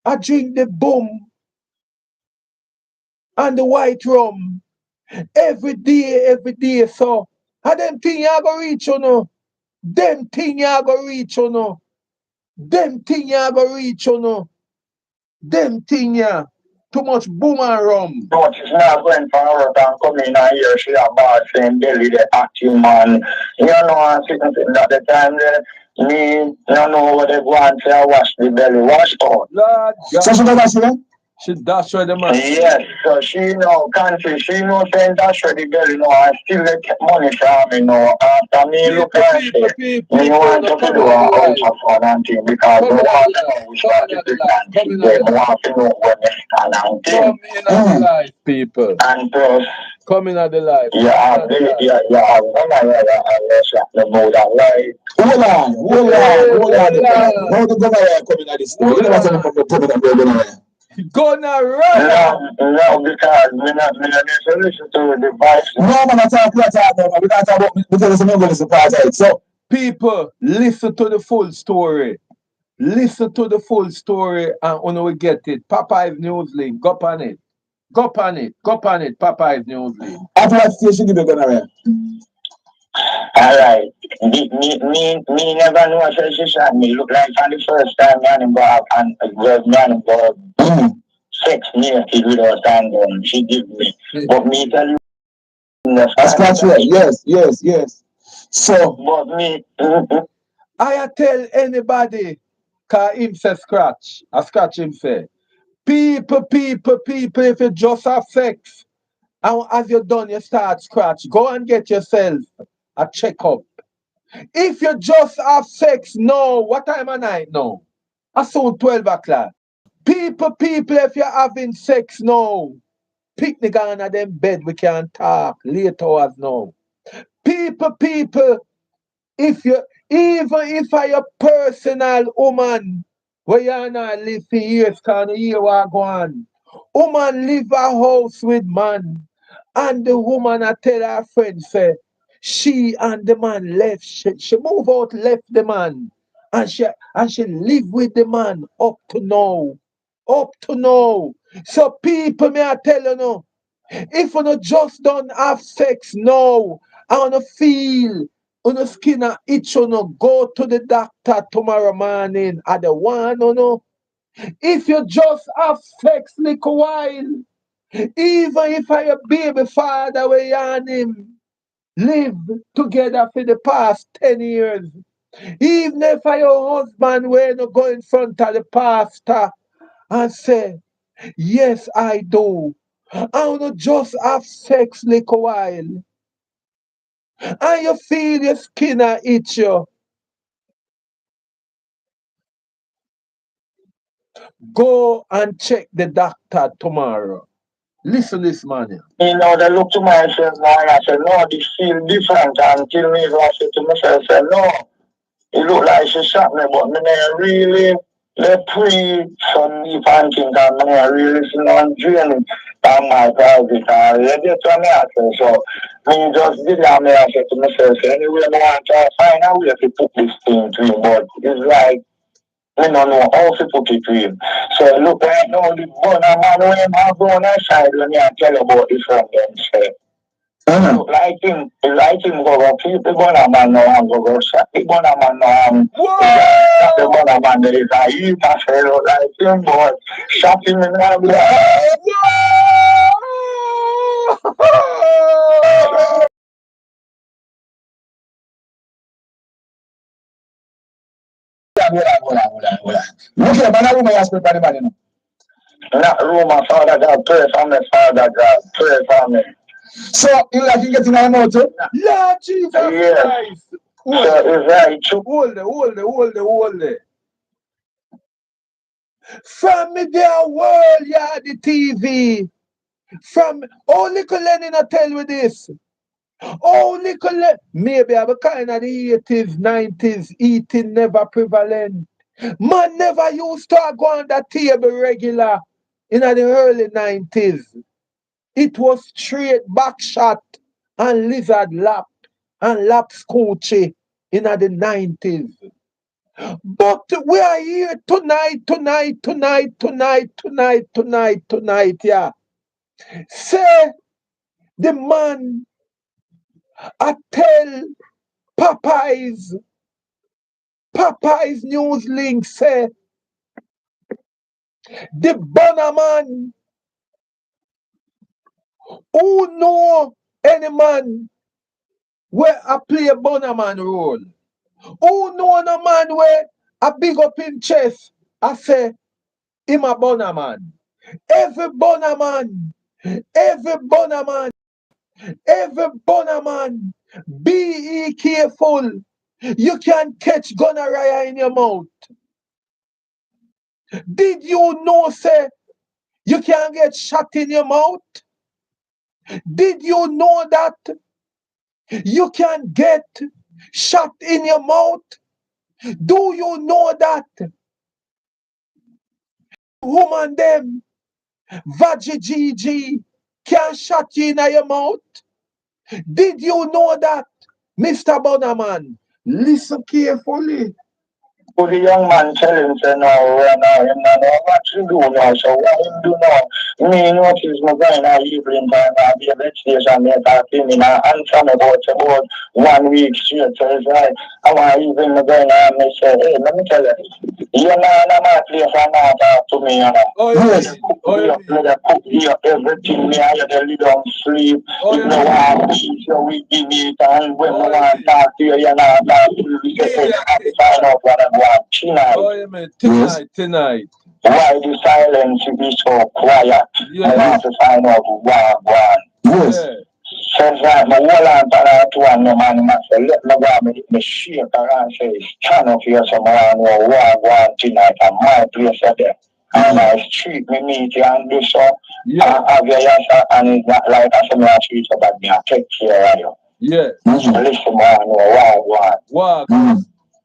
I drink the boom and the white rum. Every day, so. And them thing you go reach, you know. Them thing you go reach, you know. Them thing you go reach, you know. Them thing ya. Too much boom and rum. But she's not going for her and come in and here she a bad saying belly the acting man. You know I'm sitting at the time there. Me, you know what they go and say I wash the belly, wash out. Lord God. So she does that, She dash with the man. yes, so she know country, she know saying that's where the girl, you know, I still get money from me, you know, after me look at it, me want to do a house of fun and thing, because me want to know which one to pick and thing, me want to know where me stand and thing. Come in the life, people. And plus, come in the life. You have one another unless you know that life. Hold on. How the governor coming at this thing? You never tell me from the governor. Gonorrhea. No, because me not listen to the voice. No, man, I talk no, we can't talk about because I'm not going to part of it. So, people, listen to the full story. Listen to the full story and when we get it. Popeye's Newsleak, go on it. Go on it, Popeye's Newsleak. After that station, give me gonorrhea. Alright. Me never know a she shot me. Look like for the first time man involved and was man involved. 6 naked without condom. She give me. But me tell you that's right. Yes. So but me I tell anybody cause him say scratch. I scratch him say. People, if you just have sex and as you done you start scratch, go and get yourself a checkup. If you just have sex now, what time of night now? I soon 12 o'clock. People, if you're having sex now, picnic on them bed, we can talk late hours now. People, if you even if I a personal woman, where you not live for years, can you hear what go on? Woman live a house with man, and the woman I tell her friend say she and the man left. She move out, left the man, and she live with the man up to now, up to now. So people, may I tell you no. If you no just don't have sex now, I wanna feel on the skin a itch, you no go to the doctor tomorrow morning. I the one, you know. If you just have sex little while, even if I a baby father we and him live together for the past 10 years, even if I your husband we no go in front of the pastor and say, yes, I do. I wanna just have sex little while. And you feel your skin a itch you. Go and check the doctor tomorrow. Listen this man. You know, they look to myself now and I said, no, this feel different. Until me, I said to myself, I said, no, it look like she shot me, but me never really let pre some if I'm thinking that me never really listen on drain on my private area. That's what me I said. So me just did that, me I said to myself, anyway, I want to find a way to put this thing to you, but it's like, we don't know how to put it to him. So look right now, the one man when him have on that side when you tell about this from them say. Look like him go keep the one man now and go shot the one man now and shot the one man there is a heap of fellow like him but shot him in the blood. Look here, man, I room I ask everybody, man, you know. Not room, my father God, pray for me, father God, pray for me. So, you like you get in our mouth, too? Yeah, Jesus Christ. So, it's very true. Hold it. From me there world, yeah, the TV. From only Lennon I tell you this. Only maybe I'm a kind of the 80s, 90s, eating never prevalent. Man never used to go on that table regular in the early 90s. It was straight back shot and lizard lap and lap scoochie in the 90s. But we are here tonight, yeah. Say the man I tell Popeyes News Link say the Bonner man who know any man where I play a Bonner man role. Who know a man where I big up in chest. I say him a Bonner man. Every Bonner man, every Bonner man, every Bonner man, be careful. You can catch gonorrhea in your mouth. Did you know, say, you can get shot in your mouth? Did you know that you can get shot in your mouth? Do you know that woman them, vajigigi, can shot you in your mouth? Did you know that, Mr. Bonaman? Listen carefully. So the young man tell him, say, no, no, him no know what to do now. So what him do now? Me notice my going on evening time, I'll be a bit station, me talking, me now answer me about 1 week straight. So it's like, I want even my going on, me say, hey, let me tell you, you know, I'm not place and not talk to me, you know. Oh, Yes. yeah. Me cook here everything, me I just lay down sleep. If no one peace, you will give me and when no one talk to you, you know, talk to you, you say, I have to find out what I want tonight. Oh, yeah, man. Tonight. Why the silence should be so quiet? Yeah. I want to find out what I want. Yes. So it's like my whole on to one no man say let me go me shake around say stand up here somewhere no one tonight and my place there. And I street me meet you and do so have your yes and it's not like I say me I treat you but me I take care of you. Yeah. So listen man no Wow.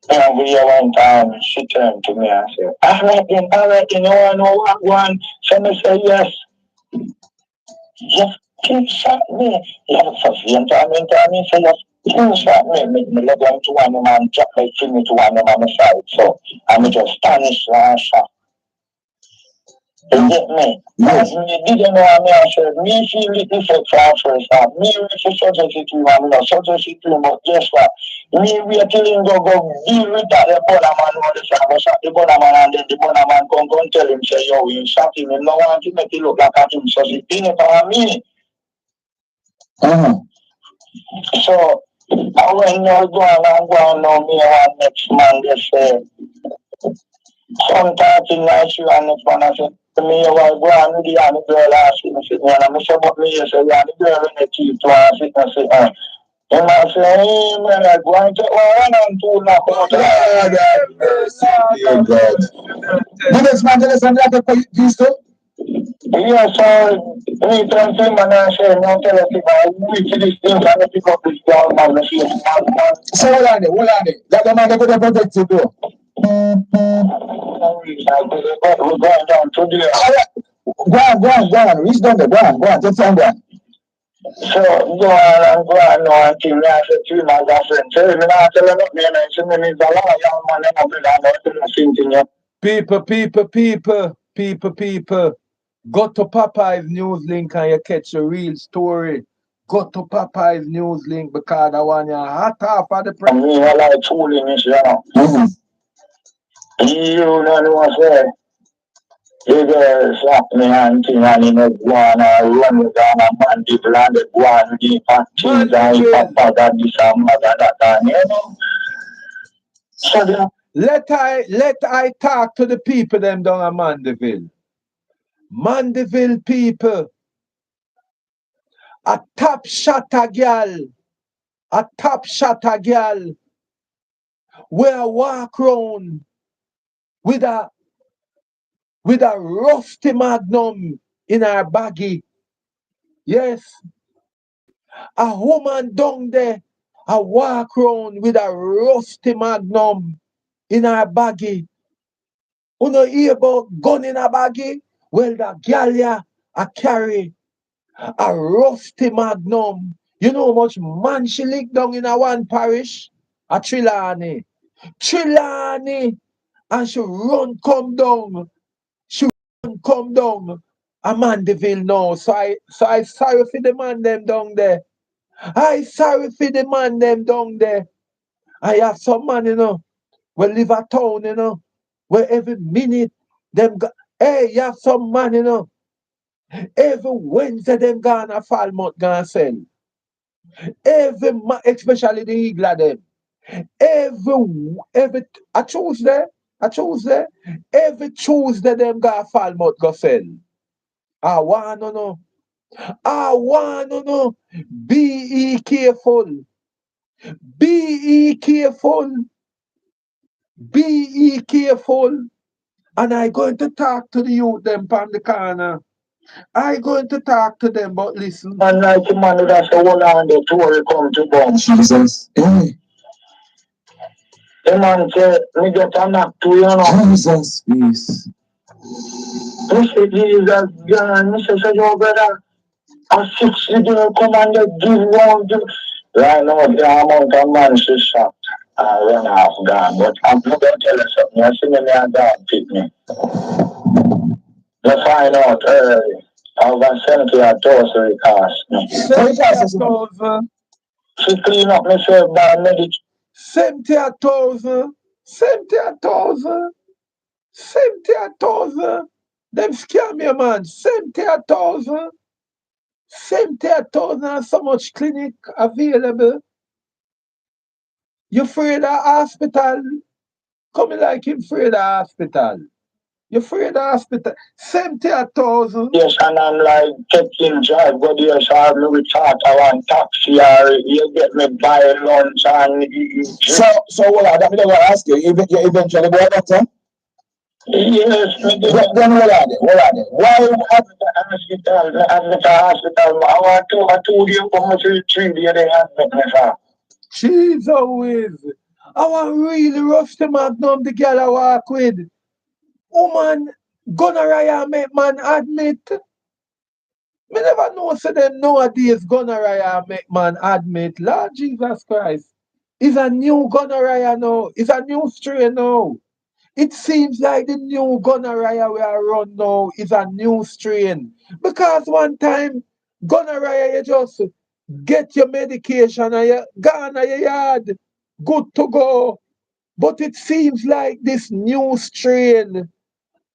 And we one time she turned to me and said, all right, you know one. So me say yes. Just keep shot me. You have a same time in time, he said, just keep shot me let them to one man, drop my chimney to one man side. So I'm just standing and shot. You get me? Yes. Me didn't know what I said. Me feel it effect for first time. Me reach a certain situation, certain situation, but guess what? Me wait till him go deal with that the border man on the side, but shot the border man and then the border man come tell him, say, yo, you shot him. Him no want to make it look like a him. So he pin it on me. So I went no go on no me one next man they say sometimes in nice you and next man I said to me you want go on with the other girl last week and I say but me you say you and the girl in the teeth to and sit and say and I say hey man I go and take one and two now come out God have mercy dear God. The next man tell us something like a piece too? Yeah, so we tell him and I say, no, tell us if I reach this thing and pick up this down man, the same man. So hold on there. Let the man go to protect you too. We're going down to the go on. Reach down there, go on, take some down. So go on, no, I think I said to him as a friend. So me not tell him nothing, and I say, me need a lot of young man, and I'm not doing the same thing, yeah. People. Go to Popeye's news link and you catch a real story. Go to Popeye's news link because I want you hot off of the press. I mean, I like tooling this, you know. You know what I'm saying? You guys slap me and thing and you know, go on and run with on a man, people and they go on with the things and you papa that this and mother that and you know. So let I talk to the people them down at Mandeville. Mandeville people. A top shotter girl. Where walk round with a rusty magnum in her baggy. Yes. A woman down there, a walk round with a rusty magnum in her baggy. You know hear about gun in her baggy? Well, the girl ya a carry a rusty magnum. You know how much man she lick down in a one parish? A Trelawney. And she run come down. A Mandeville now. So I sorry for the man them down there. I sorry for the man them down there. I have some man, we live a town, where every minute them hey, you have some man, every Wednesday them gonna Falmouth gonna sell. Especially the Eagle them. Every a Tuesday, every Tuesday them gonna Falmouth go sell. I wanna know. Be careful. Be careful. Be careful. And I going to talk to the youth them on the corner. I going to talk to them, but listen. and like the man that's the one on the tour come to bomb. Jesus. The man said, me get a knock to you know. Jesus, peace. Me say, Jesus, God, me say, so your brother, a 60 didn't come and they give one. Right now, the amount of man she shot, I run off gone. But I'm not going to tell you something. I see me and God pick me. You find out early. Over 70,000 it cost me. 70,000. She clean up myself by medic. 70,000. 70,000. 70,000. Them scam me, man. 70,000. 70,000 and so much clinic available. You afraid of hospital? Coming like him afraid of hospital. You afraid of hospital? 70,000. Yes, and I'm like taking drive, go there, so I maybe start I want taxi or you get me buy lunch and so what I mean, I ask you, you eventually go doctor? Yes, then what are they? Why at the hospital, I want to, I told you, come to 3 days, they admit me, sir. She's always. I want really rough the magnum the girl I walk with. Woman, gonorrhea make man admit. Me never know say them nowadays gonorrhea make man admit. Lord Jesus Christ. It's a new gonorrhea now. It's a new strain now. It seems like the new gonorrhea we are run now is a new strain. Because one time, gonorrhea, you just get your medication and you gone to your yard, good to go. But it seems like this new strain,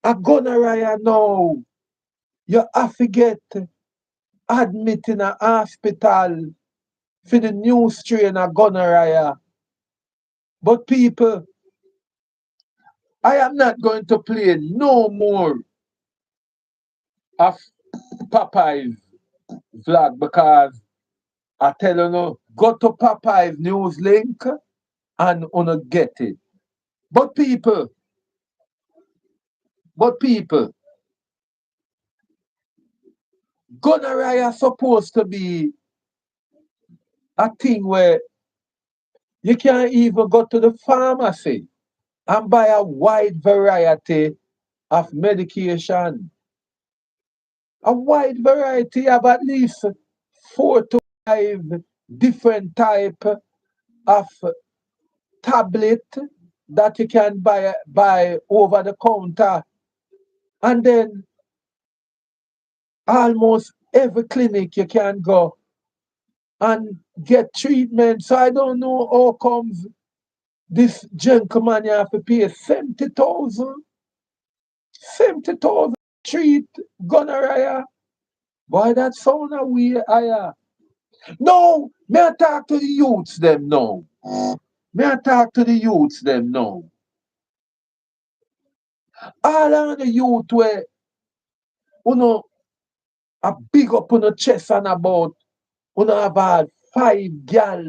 a gonorrhea now, you have to get admit in a hospital for the new strain of gonorrhea. But people, I am not going to play no more of Popeyes vlog because I tell you no, go to Popeyes news link and wanna get it. But people, but people, gonorrhea supposed to be a thing where you can't even go to the pharmacy and buy a wide variety of medication. A wide variety of at least 4 to 5 different type of tablet that you can buy over the counter. And then almost every clinic you can go and get treatment. So I don't know how comes this gentleman you have to pay 70,000, 70,000 treat gonorrhea. Boy, that sound a weird higher. No, may I talk to the youths them now. May I talk to the youths them now. All of the youth where you know a big up on the chest and about una have had 5 gal.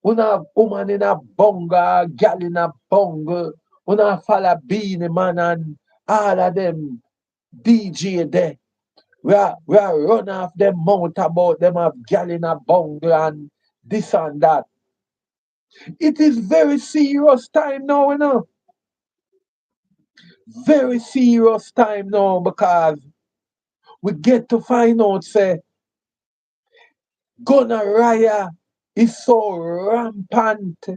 Una have woman in a bunga, gal in a bunga. Una follow Beanie Man and all of them DJ there. We are run off them mouth about them have gal in a bunga and this and that. It is very serious time now, you know. Very serious time now because we get to find out say gonorrhea is so rampant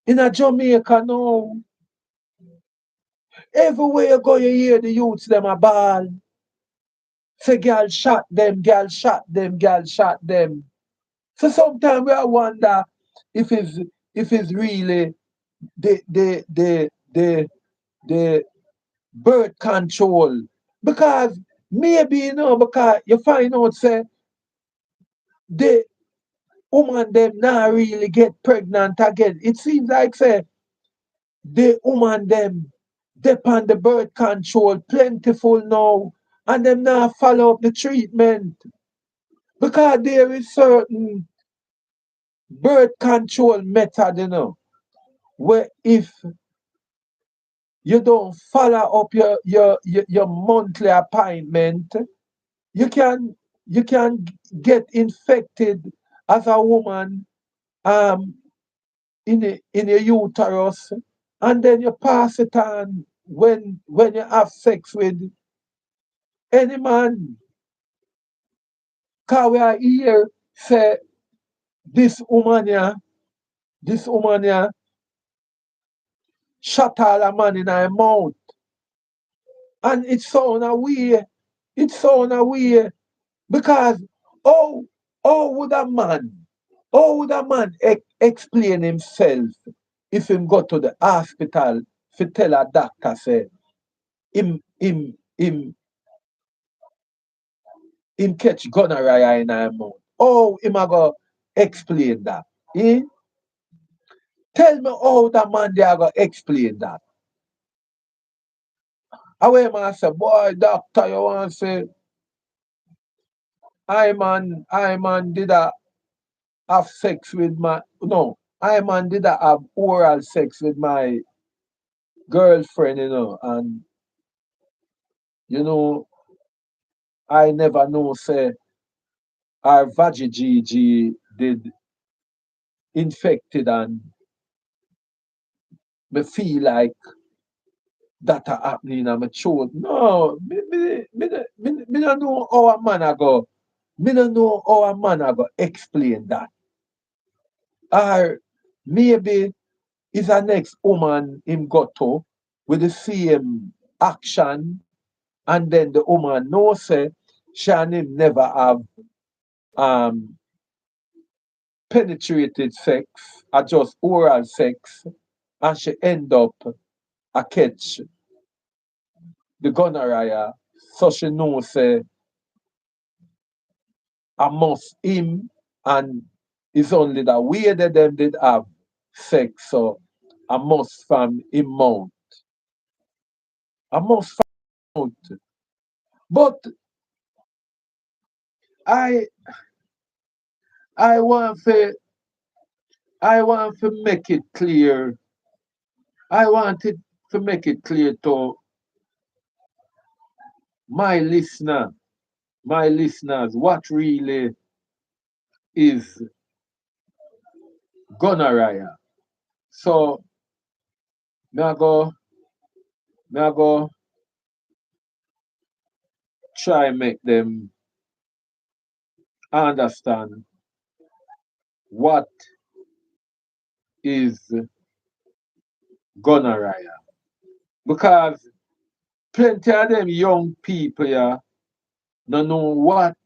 in a Jamaica now. Everywhere you go, you hear the youths them a ball. Say, girl shot them, girl shot them, girl shot them. So sometimes we I wonder if it's really the birth control. Because maybe because you find out say the woman them not really get pregnant again. It seems like say the woman them depend the birth control plentiful now and them now follow up the treatment because there is certain birth control method where if you don't follow up your monthly appointment you can you can get infected as a woman um in a uterus and then you pass it on when you have sex with any man. Cause we are here say this woman here, this woman here shot all a man in her mouth. And it sound a way, it sound a way because how how would a man, how would a man explain himself if him go to the hospital to tell a doctor say him catch gonorrhea in her mouth? How him a go explain that? Eh? Tell me how the man they are going to explain that. Away man say, boy, doctor, you want to say, I man did a have sex with my, no, I man did a have oral sex with my girlfriend, and, you know, I never know, say, our vagigg did infected and me feel like that a happening in my throat. No, me don't know how a man a go. Me don't know how a man a go explain that. Or maybe is a next woman him got to with the same action, and then the woman know say she and him never have um penetrated sex or just oral sex, and she end up a catch the gonorrhea, so she know say I must him, and it's only the way that them did have sex, so I must from him mount. I must from out. But I I want to make it clear. I wanted to make it clear to my listener, my listeners, what really is gonorrhea. So me I go me I go try make them understand what is gonorrhea. Because plenty of them young people yeah, don't know what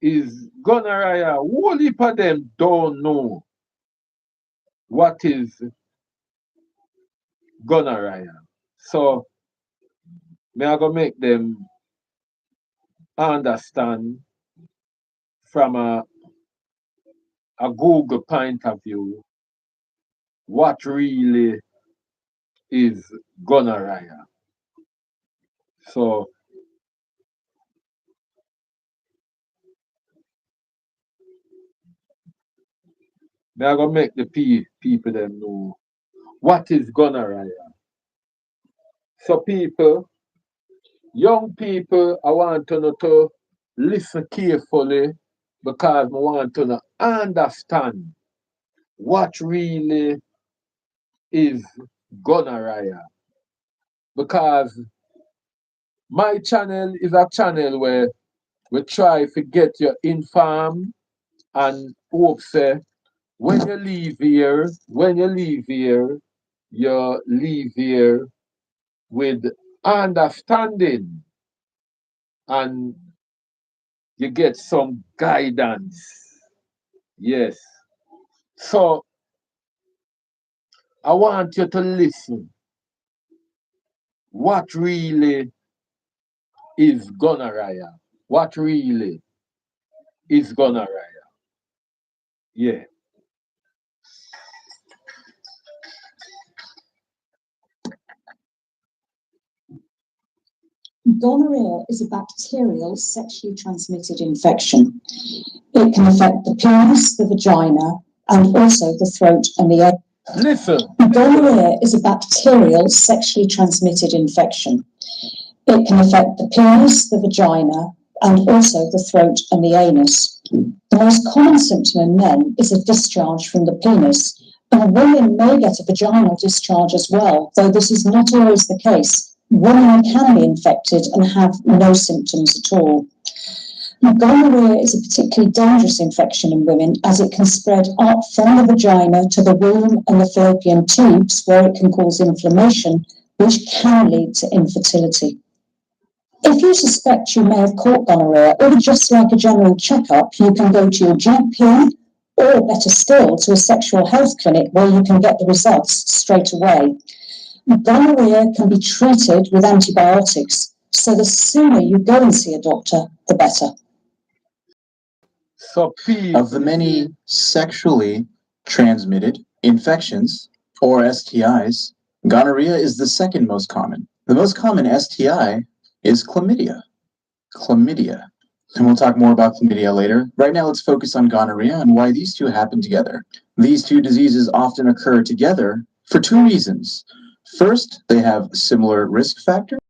is gonorrhea. Whole heap of them don't know what is gonorrhea. So me I go make them understand from a Google point of view what really is gonorrhea. So me I go make the people them know what is gonorrhea. So people, young people, I want to know to listen carefully because I want to know understand what really is gonorrhea. Because my channel is a channel where we try to get you informed and hope say when you leave here with understanding and you get some guidance. Yes. So I want you to listen. What really is gonorrhea? What really is gonorrhea? Yeah. Gonorrhea is a bacterial sexually transmitted infection. It can affect the penis, the vagina, and also the throat and the anus. Listen. Gonorrhea is a bacterial sexually transmitted infection. It can affect the penis, the vagina, and also the throat and the anus. The most common symptom in men is a discharge from the penis, and women may get a vaginal discharge as well, though this is not always the case. Women can be infected and have no symptoms at all. Now, gonorrhea is a particularly dangerous infection in women as it can spread up from the vagina to the womb and the fallopian tubes, where it can cause inflammation, which can lead to infertility. If you suspect you may have caught gonorrhea, or just like a general checkup, you can go to your GP, or better still, to a sexual health clinic where you can get the results straight away. Gonorrhea can be treated with antibiotics, so the sooner you go and see a doctor, the better. So Of the many sexually transmitted infections, or STIs, gonorrhea is the second most common. The most common STI is chlamydia. Chlamydia. And we'll talk more about chlamydia later. Right now, let's focus on gonorrhea and why these two happen together. These two diseases often occur together for two reasons. First, they have similar risk factors,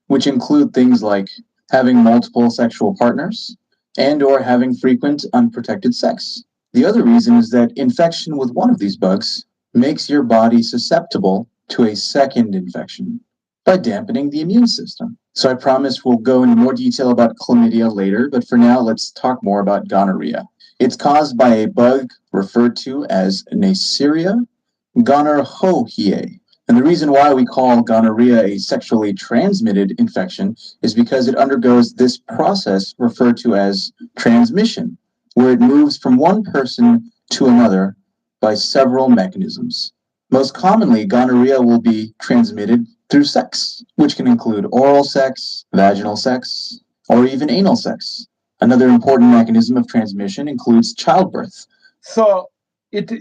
which include things like having multiple sexual partners and or having frequent unprotected sex. The other reason is that infection with one of these bugs makes your body susceptible to a second infection by dampening the immune system. So I promise we'll go into more detail about chlamydia later, but for now, let's talk more about gonorrhea. It's caused by a bug referred to as Neisseria gonorrhoeae. And the reason why we call gonorrhea a sexually transmitted infection is because it undergoes this process referred to as transmission, where it moves from one person to another by several mechanisms. Most commonly, gonorrhea will be transmitted through sex, which can include oral sex, vaginal sex, or even anal sex. Another important mechanism of transmission includes childbirth. So it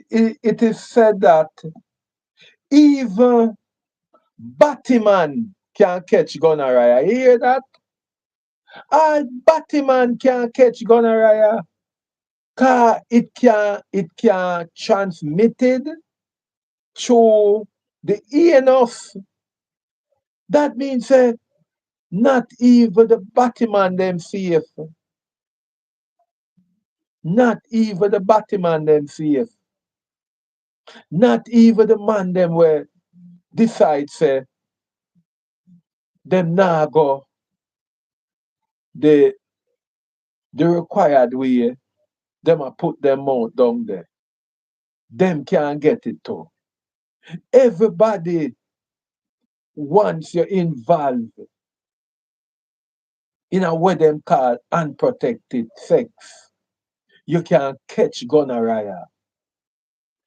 is said that even Batman can catch gonorrhea. You hear that? All Batman can catch gonorrhea. Cause it can transmitted through the anus. That means not even the Batman them safe. Not even the Batman them safe. Not even the man them where decide say them nah go the the required way. Them a put them mouth down there. Them can't get it too. Everybody once you're involved in a what them call unprotected sex, you can catch gonorrhea.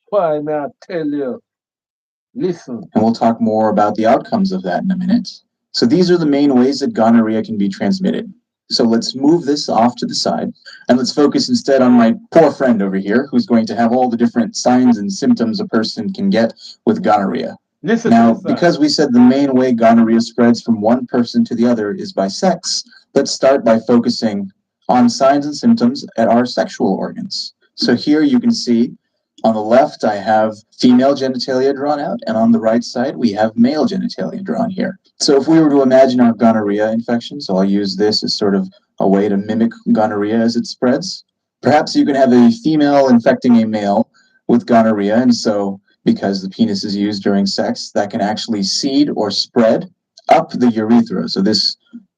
Why may I tell you? Listen. And we'll talk more about the outcomes of that in a minute. So these are the main ways that gonorrhea can be transmitted. So let's move this off to the side and let's focus instead on my poor friend over here who's going to have all the different signs and symptoms a person can get with gonorrhea. Listen Now, to this. because we said the main way gonorrhea spreads from one person to the other is by sex, let's start by focusing on signs and symptoms at our sexual organs. So here you can see on the left, I have female genitalia drawn out, and on the right side, we have male genitalia drawn here. So if we were to imagine our gonorrhea infection, so I'll use this as sort of a way to mimic gonorrhea as it spreads. Perhaps you can have a female infecting a male with gonorrhea, and so because the penis is used during sex, that can actually seed or spread up the urethra. So this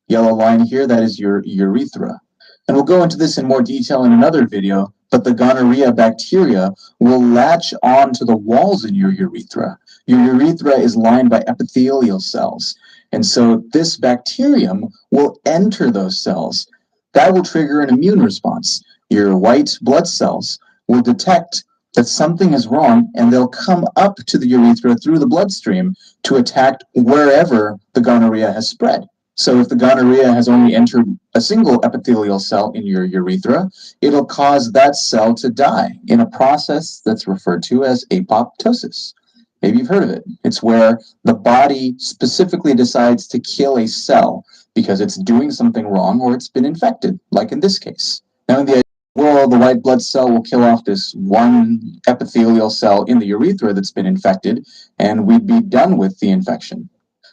yellow line here, that is your urethra. And we'll go into this in more detail in another video, but the gonorrhea bacteria will latch onto the walls in your urethra. Your urethra is lined by epithelial cells. And so this bacterium will enter those cells. That will trigger an immune response. Your white blood cells will detect that something is wrong and they'll come up to the urethra through the bloodstream to attack wherever the gonorrhea has spread. So if the gonorrhea has only entered a single epithelial cell in your urethra, it'll cause that cell to die in a process that's referred to as apoptosis. Maybe you've heard of it. It's where the body specifically decides to kill a cell because it's doing something wrong or it's been infected, like in this case. Now, in the world, the white blood cell will kill off this one epithelial cell in the urethra that's been infected, and we'd be done with the infection.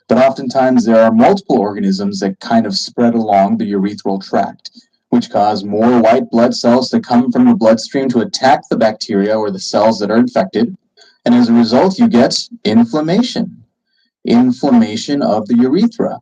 But oftentimes there are multiple organisms that kind of spread along the urethral tract, which cause more white blood cells to come from the bloodstream to attack the bacteria or the cells that are infected. And as a result, you get inflammation of the urethra,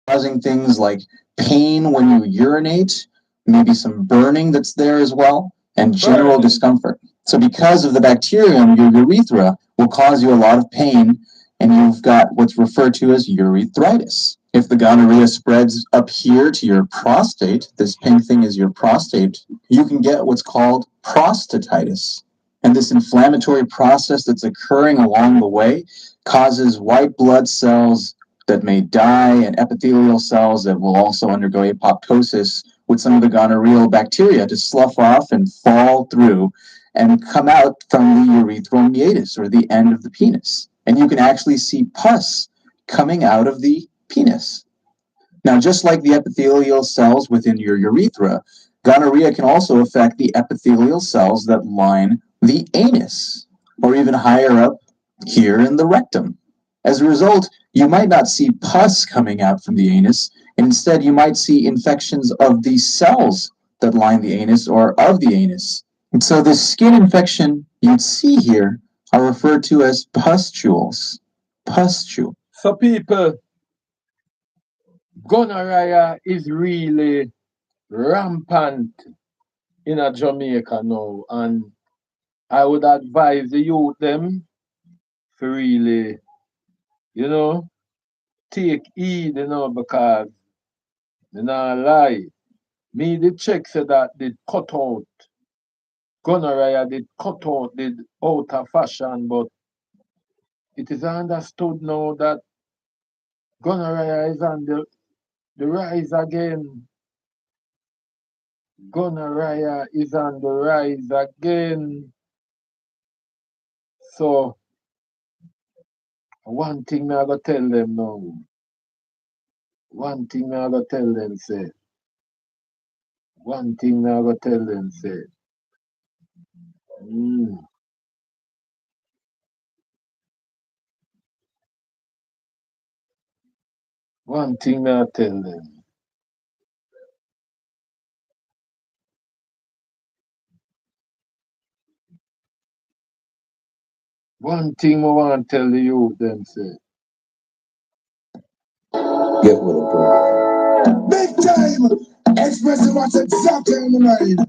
causing things like pain when you urinate, maybe some burning that's there as well, and general discomfort. So because of the bacterium, your urethra will cause you a lot of pain, and you've got what's referred to as urethritis. If the gonorrhea spreads up here to your prostate, this pink thing is your prostate, you can get what's called prostatitis. And this inflammatory process that's occurring along the way causes white blood cells that may die and epithelial cells that will also undergo apoptosis with some of the gonorrheal bacteria to slough off and fall through and come out from the urethral meatus or the end of the penis. And you can actually see pus coming out of the penis. Now, just like the epithelial cells within your urethra, gonorrhea can also affect the epithelial cells that line the anus, or even higher up here in the rectum. As a result, you might not see pus coming out from the anus. Instead, you might see infections of the cells that line the anus or of the anus. And so, the skin infection you'd see here are referred to as pustules. Pustule. So people, gonorrhea is really rampant in a Jamaica now, and I would advise the youth them to really, you know, take heed, because you not lie. Me the check said that did cut out gonorrhea, did cut out, did out of fashion, but it is understood now that gonorrhea is on the rise again. Gonorrhea is on the rise again. So one thing me I go tell them now. One thing me I go tell them say. One thing me I go tell them say. Mm. One thing me I tell them. One thing I want to tell the youth them say. Get with it, bro. Big time! Expressing what's exactly on the mind.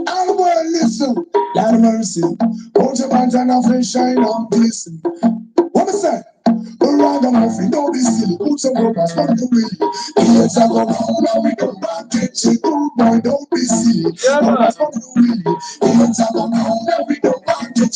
All the world listen. Lord mercy. Put your hands on a shine and glisten. What I say? Ragamuffin, don't be silly. Put some rubbers from the wheel. Years ago, now we don't back it. Good boy, don't be silly. Yeah, man. Rubbers from the wheel. Years ago, now we don't back it.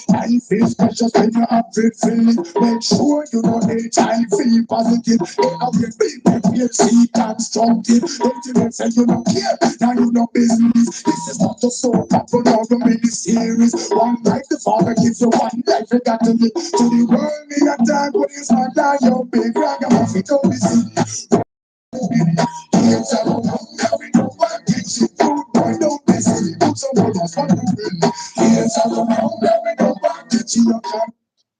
Life is precious when you have it feeling. Make sure you know HIV positive. Have your people PhD constructive. Don't you say you don't care. Now you know business. This is not a soap opera or a mini-series. One life the Father gives you one life. You got to live to the world. Me a time when it's not like your big ragamuffin. Don't be silly. It's a long now we don't want to teach it. Boy, don't be silly. Put some brothers on the wheel. It's a long now we don't want to teach it.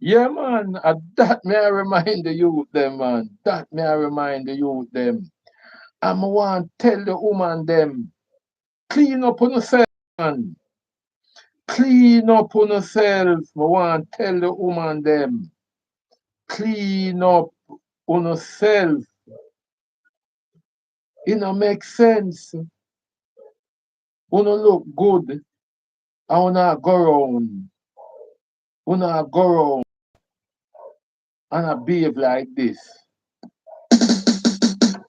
Yeah, man. That may I remind the youth them, man. That may I remind the youth them. I'm want tell the woman them. Clean up on yourself, man. Clean up on yourself. I want tell the woman them. Clean up on yourself. It no make sense. Wanna look good. I wanna go around. Wanna go around and I behave like this.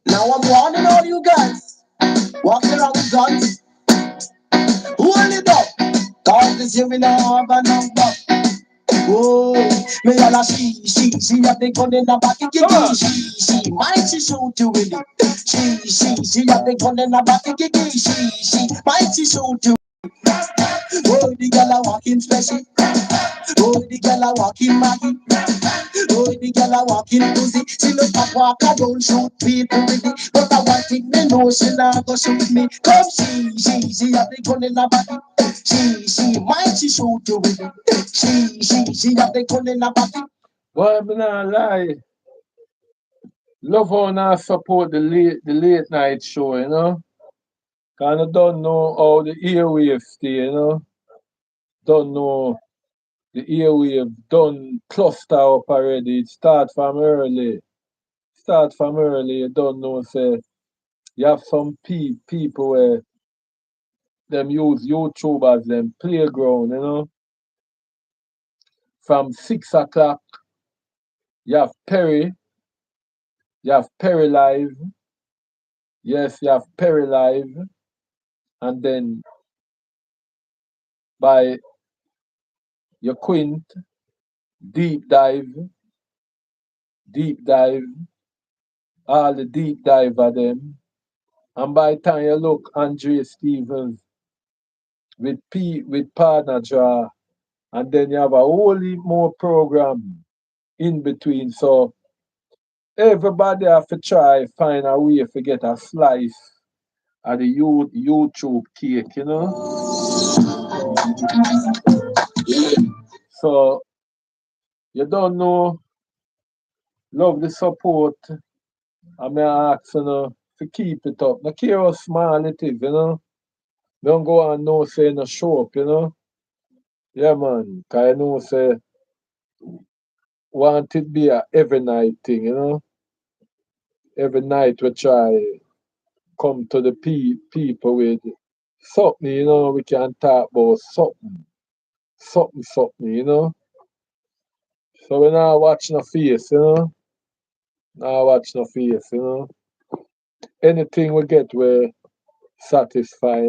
Now I'm warning all you guys walking around with guns. Hold it up, cause this here we now have a number. Oh, me all a she have the gun in the back, Come on. she might she shoot you with it. She have the gun in the back, she might she shoot you. Oh, the girl a walking fleshy. Oh, the girl a walking maggie. Oh, the girl a walking pussy. She no stop walk around shoot people with it. But I want thing me know she not go shoot me. Come she have the gun in her body. She might she shoot you with it. She have the gun in her body. Boy, I'm not lie. Love how I support the late night show, Cause I don't know how the airwaves stay. Don't know the airwave done cluster up already. It start from early. Start from early. You don't know, say you have some people where them use YouTube as them playground. From 6 o'clock, you have Perry Live. Yes, you have Perry Live. And then by your Quint, deep dive, deep dive, all the deep dive of them. And by the time you look, Andre Stevens with partner draw, and then you have a whole heap more program in between. So everybody have to try find a way to get a slice of the YouTube cake, you know. So you don't know, love the support. I may ask you know, to keep it up. No care how small it is, you know. Don't go on no say no show up, you know. Yeah man, cause I know say want it be a every night thing, you know. Every night we try come to the people with something, you know, we can talk about something, you know. So we not watch no face, you know. Not watch no face, you know. Anything we get we satisfy.